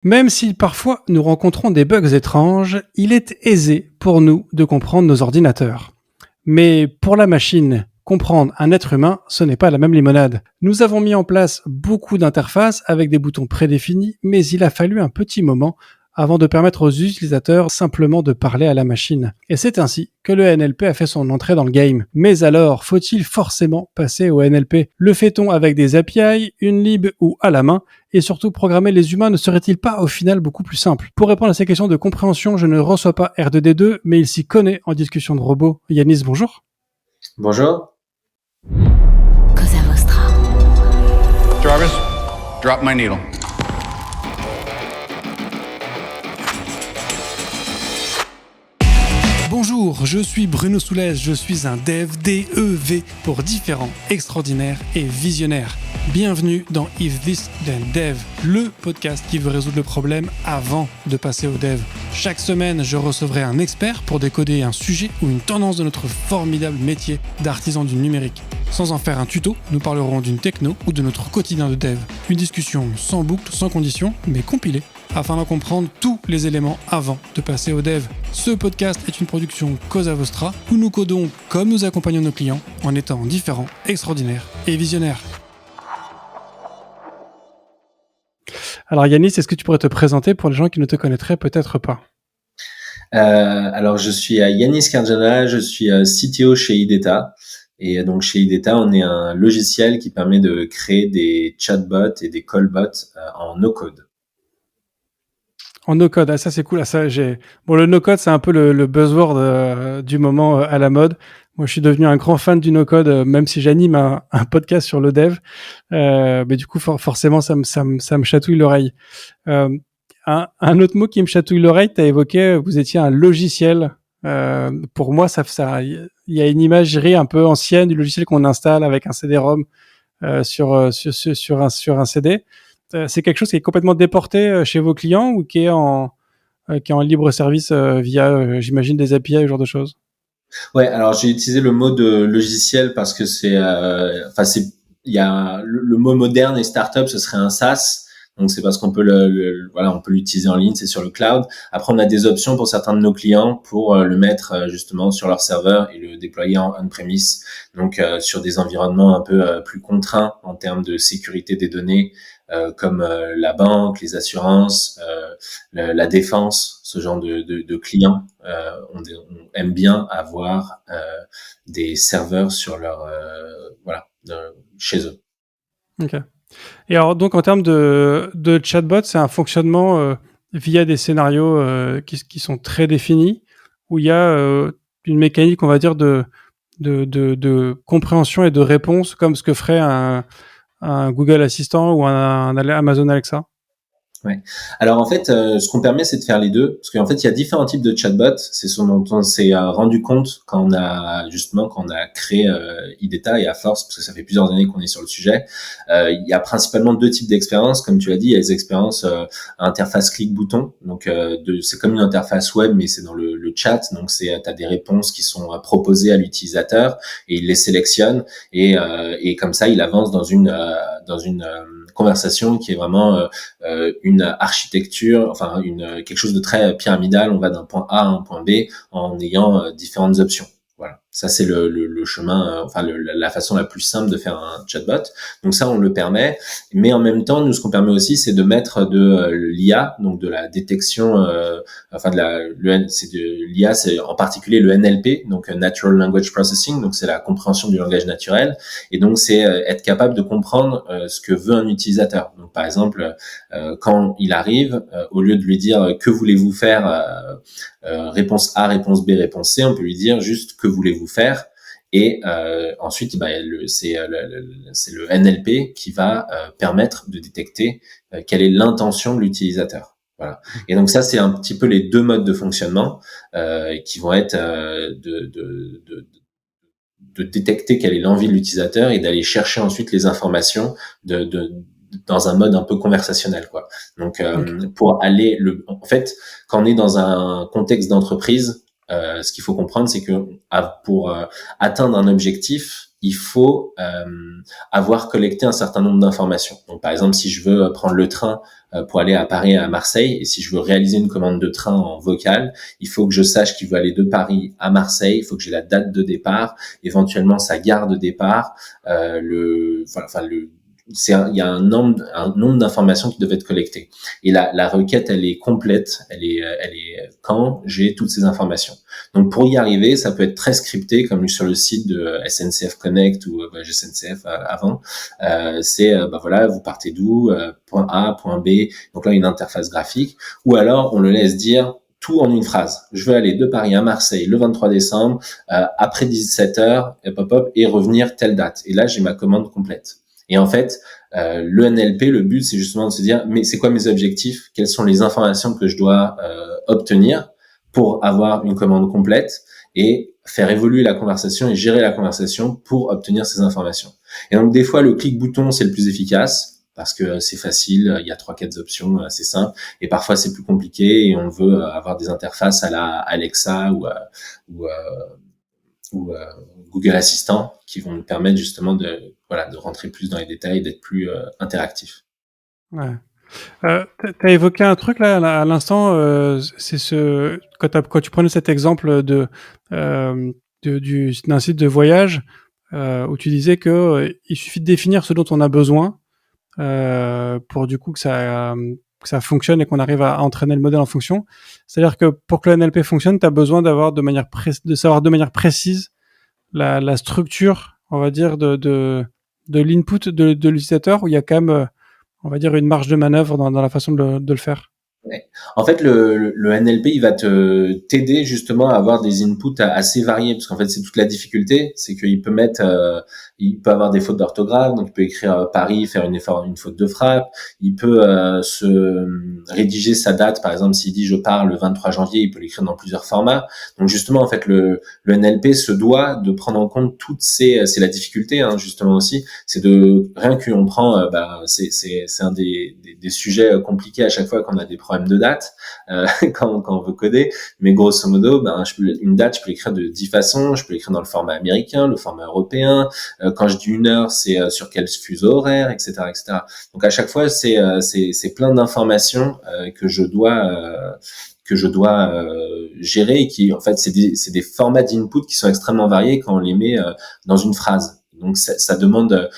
Même si parfois nous rencontrons des bugs étranges, il est aisé pour nous de comprendre nos ordinateurs. Mais pour la machine, comprendre un être humain, ce n'est pas la même limonade. Nous avons mis en place beaucoup d'interfaces avec des boutons prédéfinis, mais il a fallu un petit moment avant de permettre aux utilisateurs simplement de parler à la machine. Et c'est ainsi que le NLP a fait son entrée dans le game. Mais alors, faut-il forcément passer au NLP? Le fait-on avec des API, une lib ou à la main? Et surtout, programmer les humains ne serait-il pas au final beaucoup plus simple? Pour répondre à ces questions de compréhension, je ne reçois pas R2D2, mais il s'y connaît en discussion de robots. Yanis, bonjour. Bonjour. Cosa Vostra. Jarvis, drop my needle. Bonjour, je suis Bruno Soulez, je suis un dev DEV pour différents, extraordinaires et visionnaires. Bienvenue dans If This Then Dev, le podcast qui veut résoudre le problème avant de passer au dev. Chaque semaine, je recevrai un expert pour décoder un sujet ou une tendance de notre formidable métier d'artisan du numérique. Sans en faire un tuto, nous parlerons d'une techno ou de notre quotidien de dev. Une discussion sans boucle, sans condition, mais compilée, afin d'en comprendre tous les éléments avant de passer au dev. Ce podcast est une production Cosa Vostra, où nous codons comme nous accompagnons nos clients, en étant différents, extraordinaires et visionnaires. Alors Yanis, est-ce que tu pourrais te présenter pour les gens qui ne te connaîtraient peut-être pas? Alors, je suis Yanis Karjala, je suis CTO chez iData. Et donc, chez iData, on est un logiciel qui permet de créer des chatbots et des callbots en no-code. En no-code, ça c'est cool. Bon, le no-code, c'est un peu le buzzword du moment à la mode. Moi, je suis devenu un grand fan du no-code, même si j'anime un podcast sur le dev. Mais du coup, forcément, ça me chatouille l'oreille. Un autre mot qui me chatouille l'oreille, tu as évoqué, vous étiez un logiciel. Pour moi, il y a une imagerie un peu ancienne du logiciel qu'on installe avec un CD-ROM sur un CD. C'est quelque chose qui est complètement déporté chez vos clients ou qui est en libre service via, j'imagine, des API, ce genre de choses? Ouais, alors j'ai utilisé le mot de logiciel parce que il y a le mot moderne et startup, ce serait un SaaS. Donc c'est parce qu'on peut on peut l'utiliser en ligne, c'est sur le cloud. Après, on a des options pour certains de nos clients pour le mettre justement sur leur serveur et le déployer en on-premise. Donc sur des environnements un peu plus contraints en termes de sécurité des données, comme la banque, les assurances, la défense, ce genre de clients. On aime bien avoir des serveurs sur leur chez eux. Ok. Et alors, donc, en termes de chatbot, c'est un fonctionnement via des scénarios qui sont très définis, où il y a une mécanique, on va dire, de compréhension et de réponse, comme ce que ferait un Google Assistant ou un Amazon Alexa. Ouais. Alors en fait, ce qu'on permet, c'est de faire les deux, parce qu'en fait, il y a différents types de chatbots. C'est ce dont on s'est rendu compte quand on a créé iData, et à force, parce que ça fait plusieurs années qu'on est sur le sujet. Il y a principalement deux types d'expériences, comme tu l'as dit. Il y a les expériences interface clic-bouton, donc c'est comme une interface web, mais c'est dans le chat. Donc t'as des réponses qui sont proposées à l'utilisateur et il les sélectionne et comme ça, il avance dans une conversation qui est vraiment une architecture, enfin quelque chose de très pyramidal. On va d'un point A à un point B en ayant différentes options. Voilà, ça c'est le chemin, la façon la plus simple de faire un chatbot. Donc ça, on le permet, mais en même temps, nous, ce qu'on permet aussi, c'est de mettre de l'IA, donc de la détection, c'est de l'IA, c'est en particulier le NLP, donc Natural Language Processing, donc c'est la compréhension du langage naturel, et donc c'est être capable de comprendre ce que veut un utilisateur. Donc par exemple, quand il arrive, au lieu de lui dire que voulez-vous faire, réponse A, réponse B, réponse C, on peut lui dire juste que voulez-vous faire, et ensuite c'est le NLP qui va permettre de détecter quelle est l'intention de l'utilisateur. Voilà. Et donc ça, c'est un petit peu les deux modes de fonctionnement qui vont être de détecter quelle est l'envie de l'utilisateur et d'aller chercher ensuite les informations dans un mode un peu conversationnel, quoi. Donc pour aller en fait, quand on est dans un contexte d'entreprise, ce qu'il faut comprendre, c'est que pour atteindre un objectif, il faut avoir collecté un certain nombre d'informations. Donc, par exemple, si je veux prendre le train pour aller à Paris et à Marseille, et si je veux réaliser une commande de train en vocal, il faut que je sache qu'il veut aller de Paris à Marseille, il faut que j'ai la date de départ, éventuellement sa gare de départ, il y a un nombre d'informations qui doivent être collectées. Et la requête, elle est complète, elle est quand j'ai toutes ces informations. Donc pour y arriver, ça peut être très scripté, comme sur le site de SNCF Connect ou SNCF avant. Vous partez d'où, point A, point B. Donc là, une interface graphique. Ou alors, on le laisse dire tout en une phrase. Je veux aller de Paris à Marseille le 23 décembre, après 17h, et revenir telle date. Et là, j'ai ma commande complète. Et en fait, le NLP, le but, c'est justement de se dire, mais c'est quoi mes objectifs? Quelles sont les informations que je dois obtenir pour avoir une commande complète et faire évoluer la conversation et gérer la conversation pour obtenir ces informations. Et donc, des fois, le clic-bouton, c'est le plus efficace parce que c'est facile, il y a 3-4 options, c'est simple. Et parfois, c'est plus compliqué et on veut avoir des interfaces à la Alexa ou Google Assistant qui vont nous permettre justement de rentrer plus dans les détails et d'être plus interactif. Ouais. T'as évoqué un truc là à l'instant, c'est quand tu prenais cet exemple d'un site de voyage où tu disais que il suffit de définir ce dont on a besoin pour du coup que ça fonctionne et qu'on arrive à entraîner le modèle en fonction. C'est-à-dire que pour que le NLP fonctionne, tu as besoin d'avoir de savoir de manière précise la structure, on va dire, de l'input de l'utilisateur, où il y a quand même, on va dire, une marge de manœuvre dans la façon de le faire. Ouais. En fait, le NLP, il va t'aider justement à avoir des inputs assez variés, parce qu'en fait, c'est toute la difficulté, c'est qu'il peut il peut avoir des fautes d'orthographe, donc il peut écrire Paris, faire une faute de frappe, il peut rédiger sa date, par exemple, s'il dit je pars le 23 janvier, il peut l'écrire dans plusieurs formats. Donc justement, en fait, le NLP se doit de prendre en compte c'est la difficulté, hein, justement aussi, c'est rien qu'on prend, c'est un des sujets compliqués à chaque fois qu'on a des problèmes de date, quand on veut coder, mais grosso modo, une date, je peux l'écrire de 10 façons, je peux l'écrire dans le format américain, le format européen, quand je dis une heure, c'est sur quel fuseau horaire, etc., etc. Donc à chaque fois, c'est plein d'informations que je dois gérer, et qui en fait c'est des formats d'input qui sont extrêmement variés quand on les met dans une phrase. Donc ça demande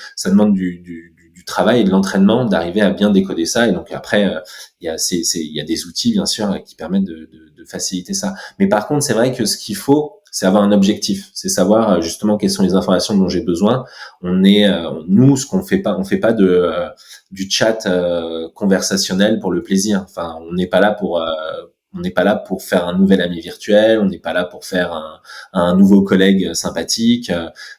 du travail et de l'entraînement d'arriver à bien décoder ça. Et donc après, il y a des outils bien sûr qui permettent de faciliter ça. Mais par contre, c'est vrai que ce qu'il faut, c'est avoir un objectif, c'est savoir justement quelles sont les informations dont j'ai besoin. Nous, ce qu'on fait pas, on fait pas du chat conversationnel pour le plaisir. Enfin, on n'est pas là pour faire un nouvel ami virtuel, on n'est pas là pour faire un nouveau collègue sympathique.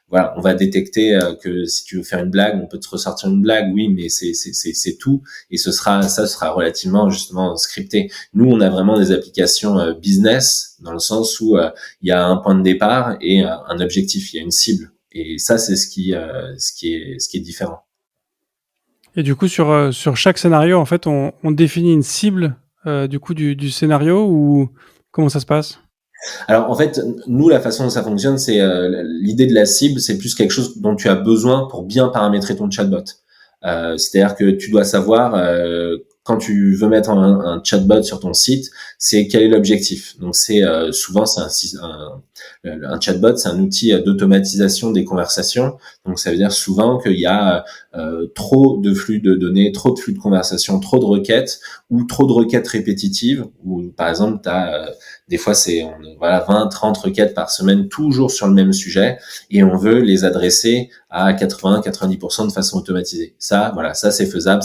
Voilà, on va détecter que si tu veux faire une blague, on peut te ressortir une blague, oui, mais c'est tout, et ça sera relativement justement scripté. Nous, on a vraiment des applications business, dans le sens où il y a un point de départ et un objectif, il y a une cible, et ça c'est ce qui est différent. Et du coup, sur chaque scénario, en fait, on définit une cible du coup du scénario, ou comment ça se passe? Alors en fait, nous, la façon dont ça fonctionne, c'est l'idée de la cible, c'est plus quelque chose dont tu as besoin pour bien paramétrer ton chatbot. C'est-à-dire que tu dois savoir quand tu veux mettre un chatbot sur ton site, c'est quel est l'objectif. Donc c'est souvent un chatbot, c'est un outil d'automatisation des conversations. Donc ça veut dire souvent qu'il y a trop de flux de données, trop de flux de conversations, trop de requêtes ou trop de requêtes répétitives. Ou par exemple, des fois c'est 20, 30 requêtes par semaine, toujours sur le même sujet, et on veut les adresser à 80-90% de façon automatisée. Ça c'est faisable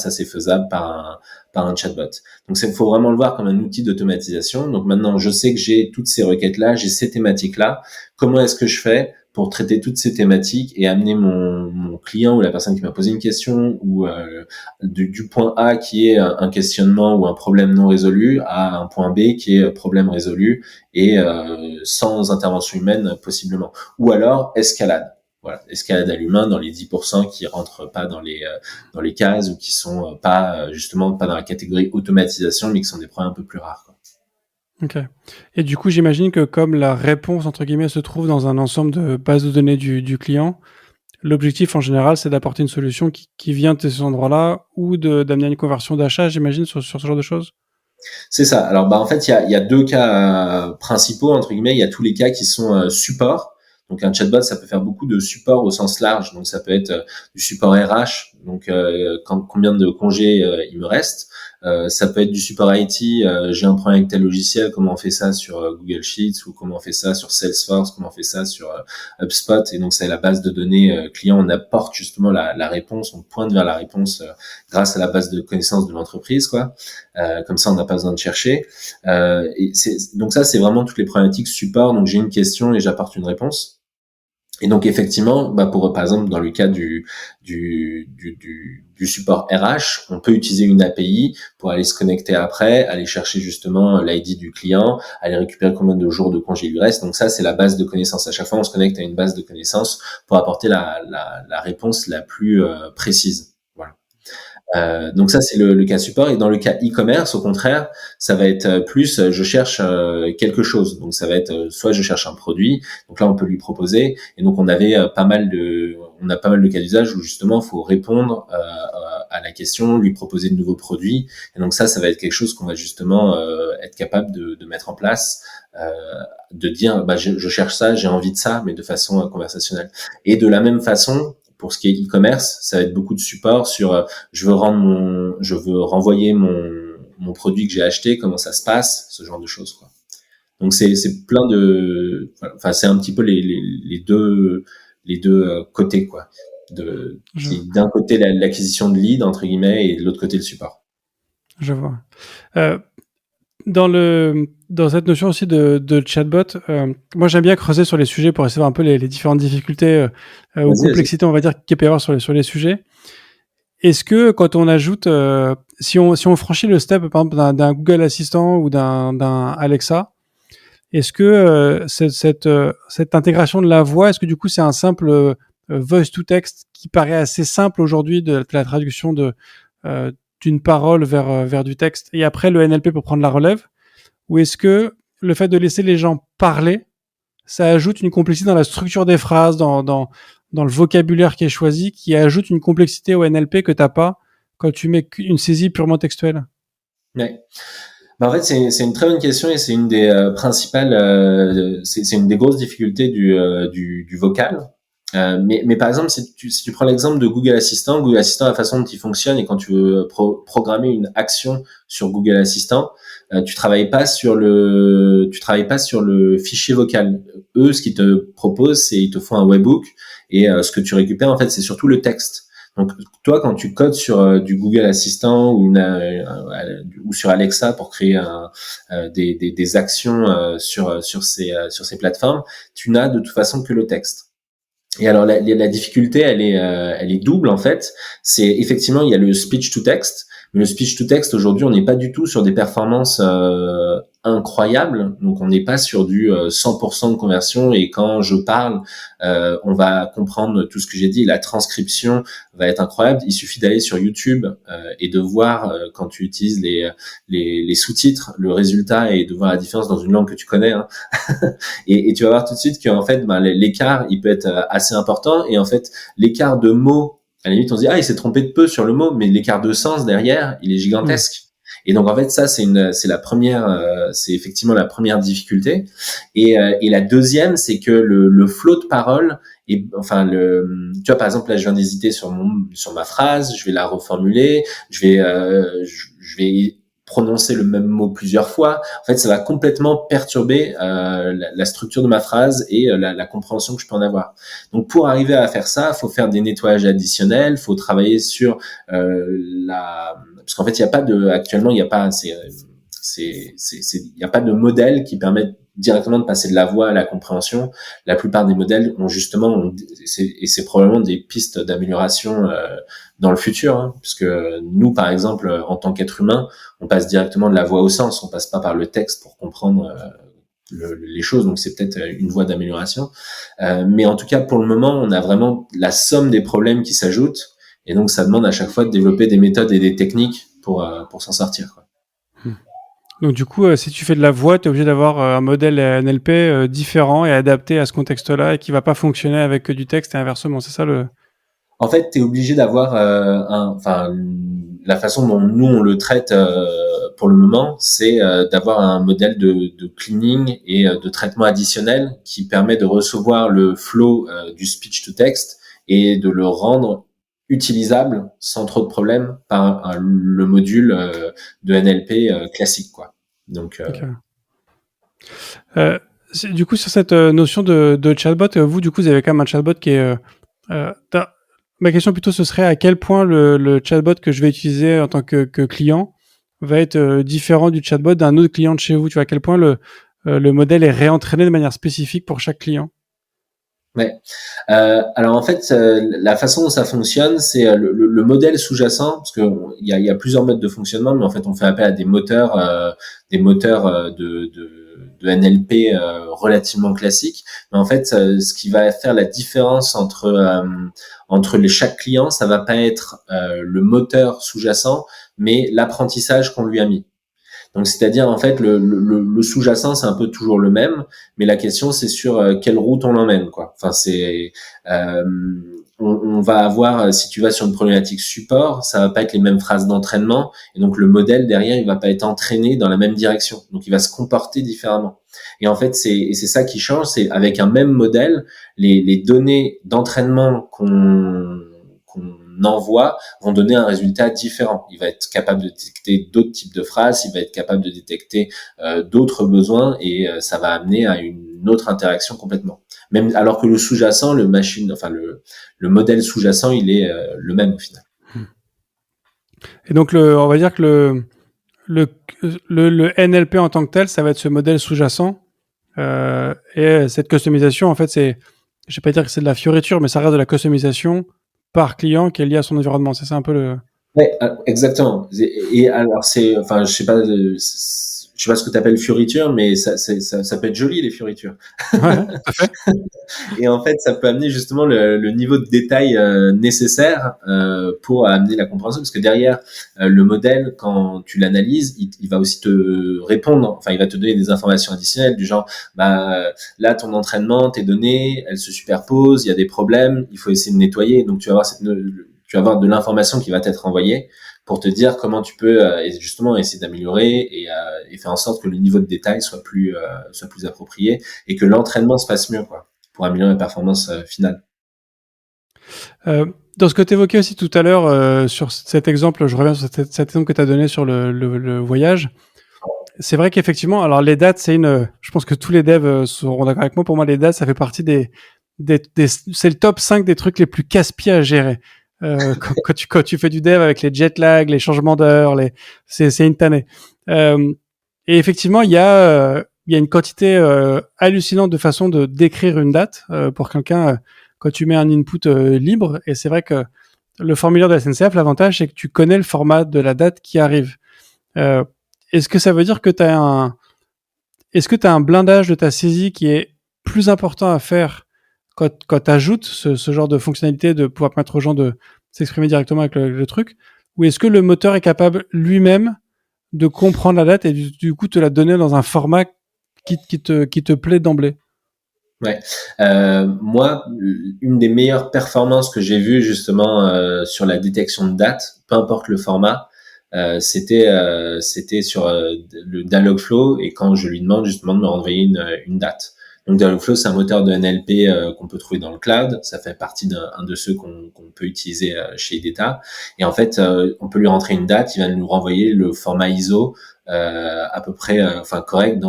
par un chatbot. Donc il faut vraiment le voir comme un outil d'automatisation. Donc maintenant, je sais que j'ai toutes ces requêtes-là, j'ai ces thématiques-là. Comment est-ce que je fais pour traiter toutes ces thématiques et amener mon client ou la personne qui m'a posé une question ou du point A qui est un questionnement ou un problème non résolu à un point B qui est problème résolu et sans intervention humaine possiblement. Ou alors escalade. Voilà, escalade à l'humain dans les 10% qui rentrent pas dans les cases ou qui sont pas justement pas dans la catégorie automatisation, mais qui sont des problèmes un peu plus rares, quoi. Ok. Et du coup, j'imagine que comme la réponse entre guillemets se trouve dans un ensemble de bases de données du client, l'objectif en général, c'est d'apporter une solution qui vient de ces endroits-là ou d'amener une conversion d'achat, j'imagine, sur ce genre de choses. C'est ça. Alors, en fait, il y a deux cas principaux, entre guillemets. Il y a tous les cas qui sont support. Donc, un chatbot, ça peut faire beaucoup de support au sens large. Donc, ça peut être du support RH. Donc, combien de congés il me reste. Ça peut être du support IT. J'ai un problème avec tel logiciel. Comment on fait ça sur Google Sheets, ou comment on fait ça sur Salesforce, comment on fait ça sur HubSpot. Et donc, c'est la base de données client. On apporte justement la réponse. On pointe vers la réponse grâce à la base de connaissances de l'entreprise, quoi. Comme ça, on n'a pas besoin de chercher. Donc ça, c'est vraiment toutes les problématiques support. Donc, j'ai une question et j'apporte une réponse. Et donc effectivement, par exemple dans le cas du support RH, on peut utiliser une API pour aller se connecter après, aller chercher justement l'ID du client, aller récupérer combien de jours de congé il lui reste. Donc ça, c'est la base de connaissances. À chaque fois, on se connecte à une base de connaissances pour apporter la réponse la plus précise. Voilà. Donc ça, c'est le cas support. Et dans le cas e-commerce, au contraire, ça va être plus je cherche quelque chose. Donc ça va être soit je cherche un produit. Donc là, on peut lui proposer. Et donc on a pas mal de cas d'usage où justement, il faut répondre à la question, lui proposer de nouveaux produits. Et donc ça va être quelque chose qu'on va justement être capable de mettre en place, de dire je cherche ça, j'ai envie de ça, mais de façon conversationnelle. Et de la même façon, pour ce qui est e-commerce, ça va être beaucoup de support sur je veux renvoyer mon produit que j'ai acheté, comment ça se passe, ce genre de choses, quoi. Donc c'est plein de, enfin c'est un petit peu les deux côtés, quoi. D'un côté l'acquisition de lead entre guillemets et de l'autre côté le support. Je vois. Dans cette notion aussi de chatbot, moi j'aime bien creuser sur les sujets pour essayer de voir un peu les différentes difficultés ou complexités, on va dire, qu'il peut y avoir sur les sujets. Est-ce que quand on ajoute, si on franchit le step par exemple d'un Google Assistant ou d'un Alexa, est-ce que cette intégration de la voix, est-ce que du coup c'est un simple voice to text qui paraît assez simple aujourd'hui de la traduction d'une parole vers du texte, et après le NLP pour prendre la relève? Ou est-ce que le fait de laisser les gens parler, ça ajoute une complexité dans la structure des phrases, dans le vocabulaire qui est choisi, qui ajoute une complexité au NLP que t'as pas quand tu mets une saisie purement textuelle? Ouais. En fait, c'est une très bonne question et c'est une des principales, c'est une des grosses difficultés du vocal. Mais par exemple, si tu prends l'exemple de Google Assistant, la façon dont il fonctionne, et quand tu veux programmer une action sur Google Assistant, tu travailles pas sur le fichier vocal. Eux, ce qu'ils te proposent, c'est ils te font un webhook, et ce que tu récupères en fait, c'est surtout le texte. Donc toi, quand tu codes sur du Google Assistant ou sur Alexa pour créer des actions sur ces plateformes, tu n'as de toute façon que le texte. Et alors la difficulté, elle est double en fait. C'est effectivement, il y a le speech to text, mais le speech to text aujourd'hui, on n'est pas du tout sur des performances incroyables. Donc on n'est pas sur du 100% de conversion, et quand je parle, on va comprendre tout ce que j'ai dit. La transcription va être incroyable. Il suffit d'aller sur YouTube et de voir quand tu utilises les sous-titres, le résultat, et de voir la différence dans une langue que tu connais, hein. et tu vas voir tout de suite qu'en fait, l'écart, il peut être assez important. Et en fait, l'écart de mots, à la limite, on se dit il s'est trompé de peu sur le mot, mais l'écart de sens derrière, il est gigantesque. Et donc en fait, ça c'est effectivement la première difficulté. Et la deuxième, c'est que le flow de parole, et enfin tu vois, par exemple là, je viens d'hésiter sur ma phrase, je vais la reformuler, je vais prononcer le même mot plusieurs fois. En fait, ça va complètement perturber la structure de ma phrase et la compréhension que je peux en avoir. Donc, pour arriver à faire ça, il faut faire des nettoyages additionnels, il faut travailler sur parce qu'en fait, actuellement, il n'y a pas de modèle qui permette directement de passer de la voix à la compréhension. La plupart des modèles ont justement, et c'est probablement des pistes d'amélioration dans le futur, hein, puisque nous, par exemple, en tant qu'être humain, on passe directement de la voix au sens, on passe pas par le texte pour comprendre les choses, donc c'est peut-être une voie d'amélioration. Mais en tout cas, pour le moment, on a vraiment la somme des problèmes qui s'ajoutent, et donc ça demande à chaque fois de développer des méthodes et des techniques pour s'en sortir, quoi. Donc du coup, si tu fais de la voix, tu es obligé d'avoir un modèle NLP différent et adapté à ce contexte-là et qui va pas fonctionner avec que du texte et inversement. C'est ça le... En fait, tu es obligé d'avoir la façon dont nous on le traite pour le moment, c'est d'avoir un modèle de cleaning et de traitement additionnel qui permet de recevoir le flow du speech to text et de le rendre utilisable sans trop de problèmes par le module de NLP classique, quoi. Donc Ok. Du coup, sur cette notion de chatbot, vous, du coup, vous avez quand même un chatbot qui est... ma question plutôt, ce serait à quel point le chatbot que je vais utiliser en tant que client va être différent du chatbot d'un autre client de chez vous. Tu vois, à quel point le modèle est réentraîné de manière spécifique pour chaque client. Ouais. Alors en fait, la façon dont ça fonctionne, c'est le modèle sous-jacent, parce que il y a plusieurs modes de fonctionnement, mais en fait, on fait appel à des moteurs de NLP relativement classiques. Mais en fait, ce qui va faire la différence entre chaque client, ça va pas être le moteur sous-jacent, mais l'apprentissage qu'on lui a mis. Donc, c'est-à-dire, en fait, le sous-jacent, c'est un peu toujours le même, mais la question, c'est sur quelle route on l'emmène, quoi. Enfin, euh, on va avoir, si tu vas sur une problématique support, ça va pas être les mêmes phrases d'entraînement, et donc le modèle derrière, il va pas être entraîné dans la même direction. Donc, il va se comporter différemment. Et en fait, c'est ça qui change, c'est avec un même modèle, les données d'entraînement qu'on envoie vont donner un résultat différent. Il va être capable de détecter d'autres types de phrases, il va être capable de détecter d'autres besoins et ça va amener à une autre interaction complètement. Même alors que le sous-jacent, le modèle sous-jacent, il est le même au final. Et donc, on va dire que le NLP en tant que tel, ça va être ce modèle sous-jacent. Et cette customisation, en fait, je vais pas dire que c'est de la fioriture, mais ça reste de la customisation par client qui est liée à son environnement. C'est ça un peu le... Ouais, exactement. Et alors je sais pas ce que tu appelles fioriture, mais ça peut être joli les fioritures. Ouais, tout à fait. Et en fait, ça peut amener justement le niveau de détail nécessaire pour amener la compréhension, parce que derrière le modèle, quand tu l'analyses, il va aussi te répondre, enfin, il va te donner des informations additionnelles du genre, là, ton entraînement, tes données, elles se superposent, il y a des problèmes, il faut essayer de nettoyer. Donc, tu vas avoir de l'information qui va t'être envoyée pour te dire comment tu peux justement essayer d'améliorer et faire en sorte que le niveau de détail soit plus approprié et que l'entraînement se fasse mieux, quoi, pour améliorer la performance finale. Dans ce que tu évoquais aussi tout à l'heure sur cet exemple, je reviens sur cet exemple que tu as donné sur le voyage. C'est vrai qu'effectivement, alors les dates, je pense que tous les devs seront d'accord avec moi. Pour moi, les dates, ça fait partie c'est le top 5 des trucs les plus casse-pieds à gérer. Quand tu fais du dev avec les jet lag, les changements d'heure, c'est une tannée. Et effectivement, il y a une quantité hallucinante de façons de décrire une date pour quelqu'un quand tu mets un input libre. Et c'est vrai que le formulaire de la SNCF, l'avantage, c'est que tu connais le format de la date qui arrive. Est-ce que ça veut dire que est-ce que tu as un blindage de ta saisie qui est plus important à faire quand tu ajoutes ce genre de fonctionnalité de pouvoir permettre aux gens de s'exprimer directement avec le truc, ou est-ce que le moteur est capable lui-même de comprendre la date et du coup te la donner dans un format qui te plaît d'emblée? Ouais. Moi, une des meilleures performances que j'ai vues justement sur la détection de date, peu importe le format, c'était sur le Dialogflow, et quand je lui demande justement de me renvoyer une date. Donc Dialogflow, c'est un moteur de NLP qu'on peut trouver dans le cloud. Ça fait partie d'un de ceux qu'on peut utiliser chez IDETA. Et en fait, on peut lui rentrer une date, il va nous renvoyer le format ISO à peu près, correct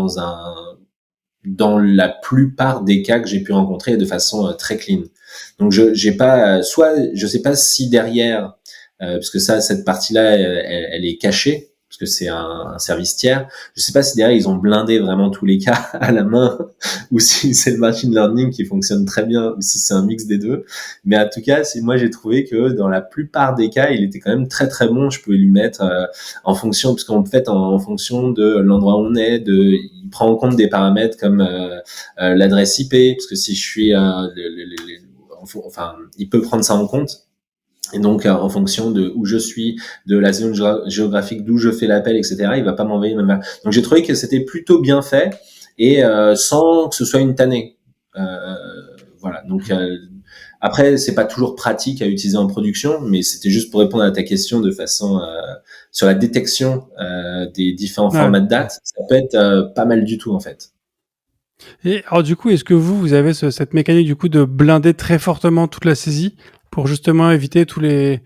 dans la plupart des cas que j'ai pu rencontrer de façon très clean. Donc je sais pas si derrière, parce que cette partie-là, elle est cachée, parce que c'est un service tiers. Je sais pas si derrière ils ont blindé vraiment tous les cas à la main, ou si c'est le machine learning qui fonctionne très bien, ou si c'est un mix des deux. Mais en tout cas, moi j'ai trouvé que dans la plupart des cas, il était quand même très très bon. Je pouvais lui mettre en fonction, parce qu'en fait en fonction de l'endroit où on est, il prend en compte des paramètres comme l'adresse IP, parce que si je suis il peut prendre ça en compte. Et donc, en fonction de où je suis, de la zone géographique d'où je fais l'appel, etc., il va pas m'envoyer le même. Donc, j'ai trouvé que c'était plutôt bien fait et sans que ce soit une tannée. Voilà. Donc, après, c'est pas toujours pratique à utiliser en production, mais c'était juste pour répondre à ta question de façon sur la détection des différents formats de date. Ça peut être pas mal du tout, en fait. Et alors du coup, est-ce que vous avez cette mécanique du coup de blinder très fortement toute la saisie pour justement éviter tous les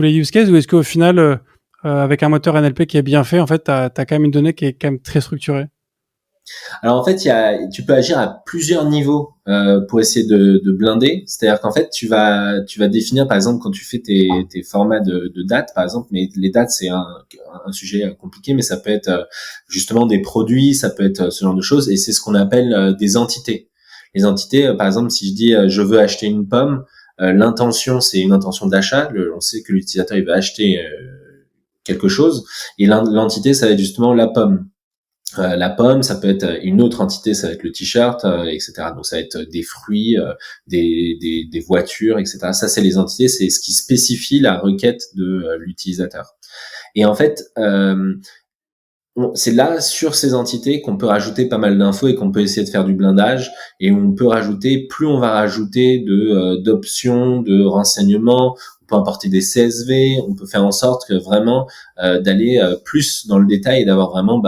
use cases, ou est-ce qu'au final, avec un moteur NLP qui est bien fait, en fait, t'as quand même une donnée qui est quand même très structurée? Alors en fait, tu peux agir à plusieurs niveaux pour essayer de blinder. C'est-à-dire qu'en fait, tu vas définir, par exemple, quand tu fais tes formats de dates, par exemple, mais les dates c'est un sujet compliqué, mais ça peut être justement des produits, ça peut être ce genre de choses, et c'est ce qu'on appelle des entités. Les entités, par exemple, si je dis je veux acheter une pomme, l'intention c'est une intention d'achat. On sait que l'utilisateur il va acheter quelque chose, et l'entité ça va être justement la pomme. La pomme, ça peut être une autre entité, ça va être le t-shirt, etc. Donc ça va être des fruits, des voitures, etc. Ça, c'est les entités, c'est ce qui spécifie la requête de l'utilisateur. Et en fait, c'est là, sur ces entités, qu'on peut rajouter pas mal d'infos et qu'on peut essayer de faire du blindage. Et on peut rajouter, plus on va rajouter d'options, de renseignements, on peut importer des CSV, on peut faire en sorte que vraiment d'aller plus dans le détail et d'avoir vraiment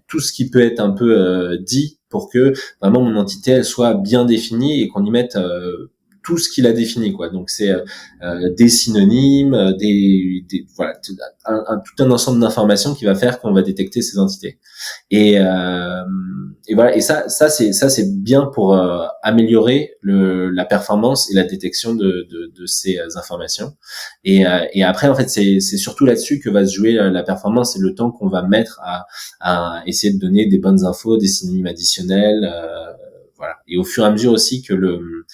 tout ce qui peut être un peu dit pour que vraiment mon entité elle soit bien définie et qu'on y mette tout ce qu'il a défini, quoi. Donc c'est des synonymes, voilà, tout un ensemble d'informations qui va faire qu'on va détecter ces entités. Et voilà. Et ça c'est bien pour améliorer la performance et la détection de ces informations. Et après en fait c'est surtout là-dessus que va se jouer la performance et le temps qu'on va mettre à essayer de donner des bonnes infos, des synonymes additionnels. Voilà. Et au fur et à mesure aussi que le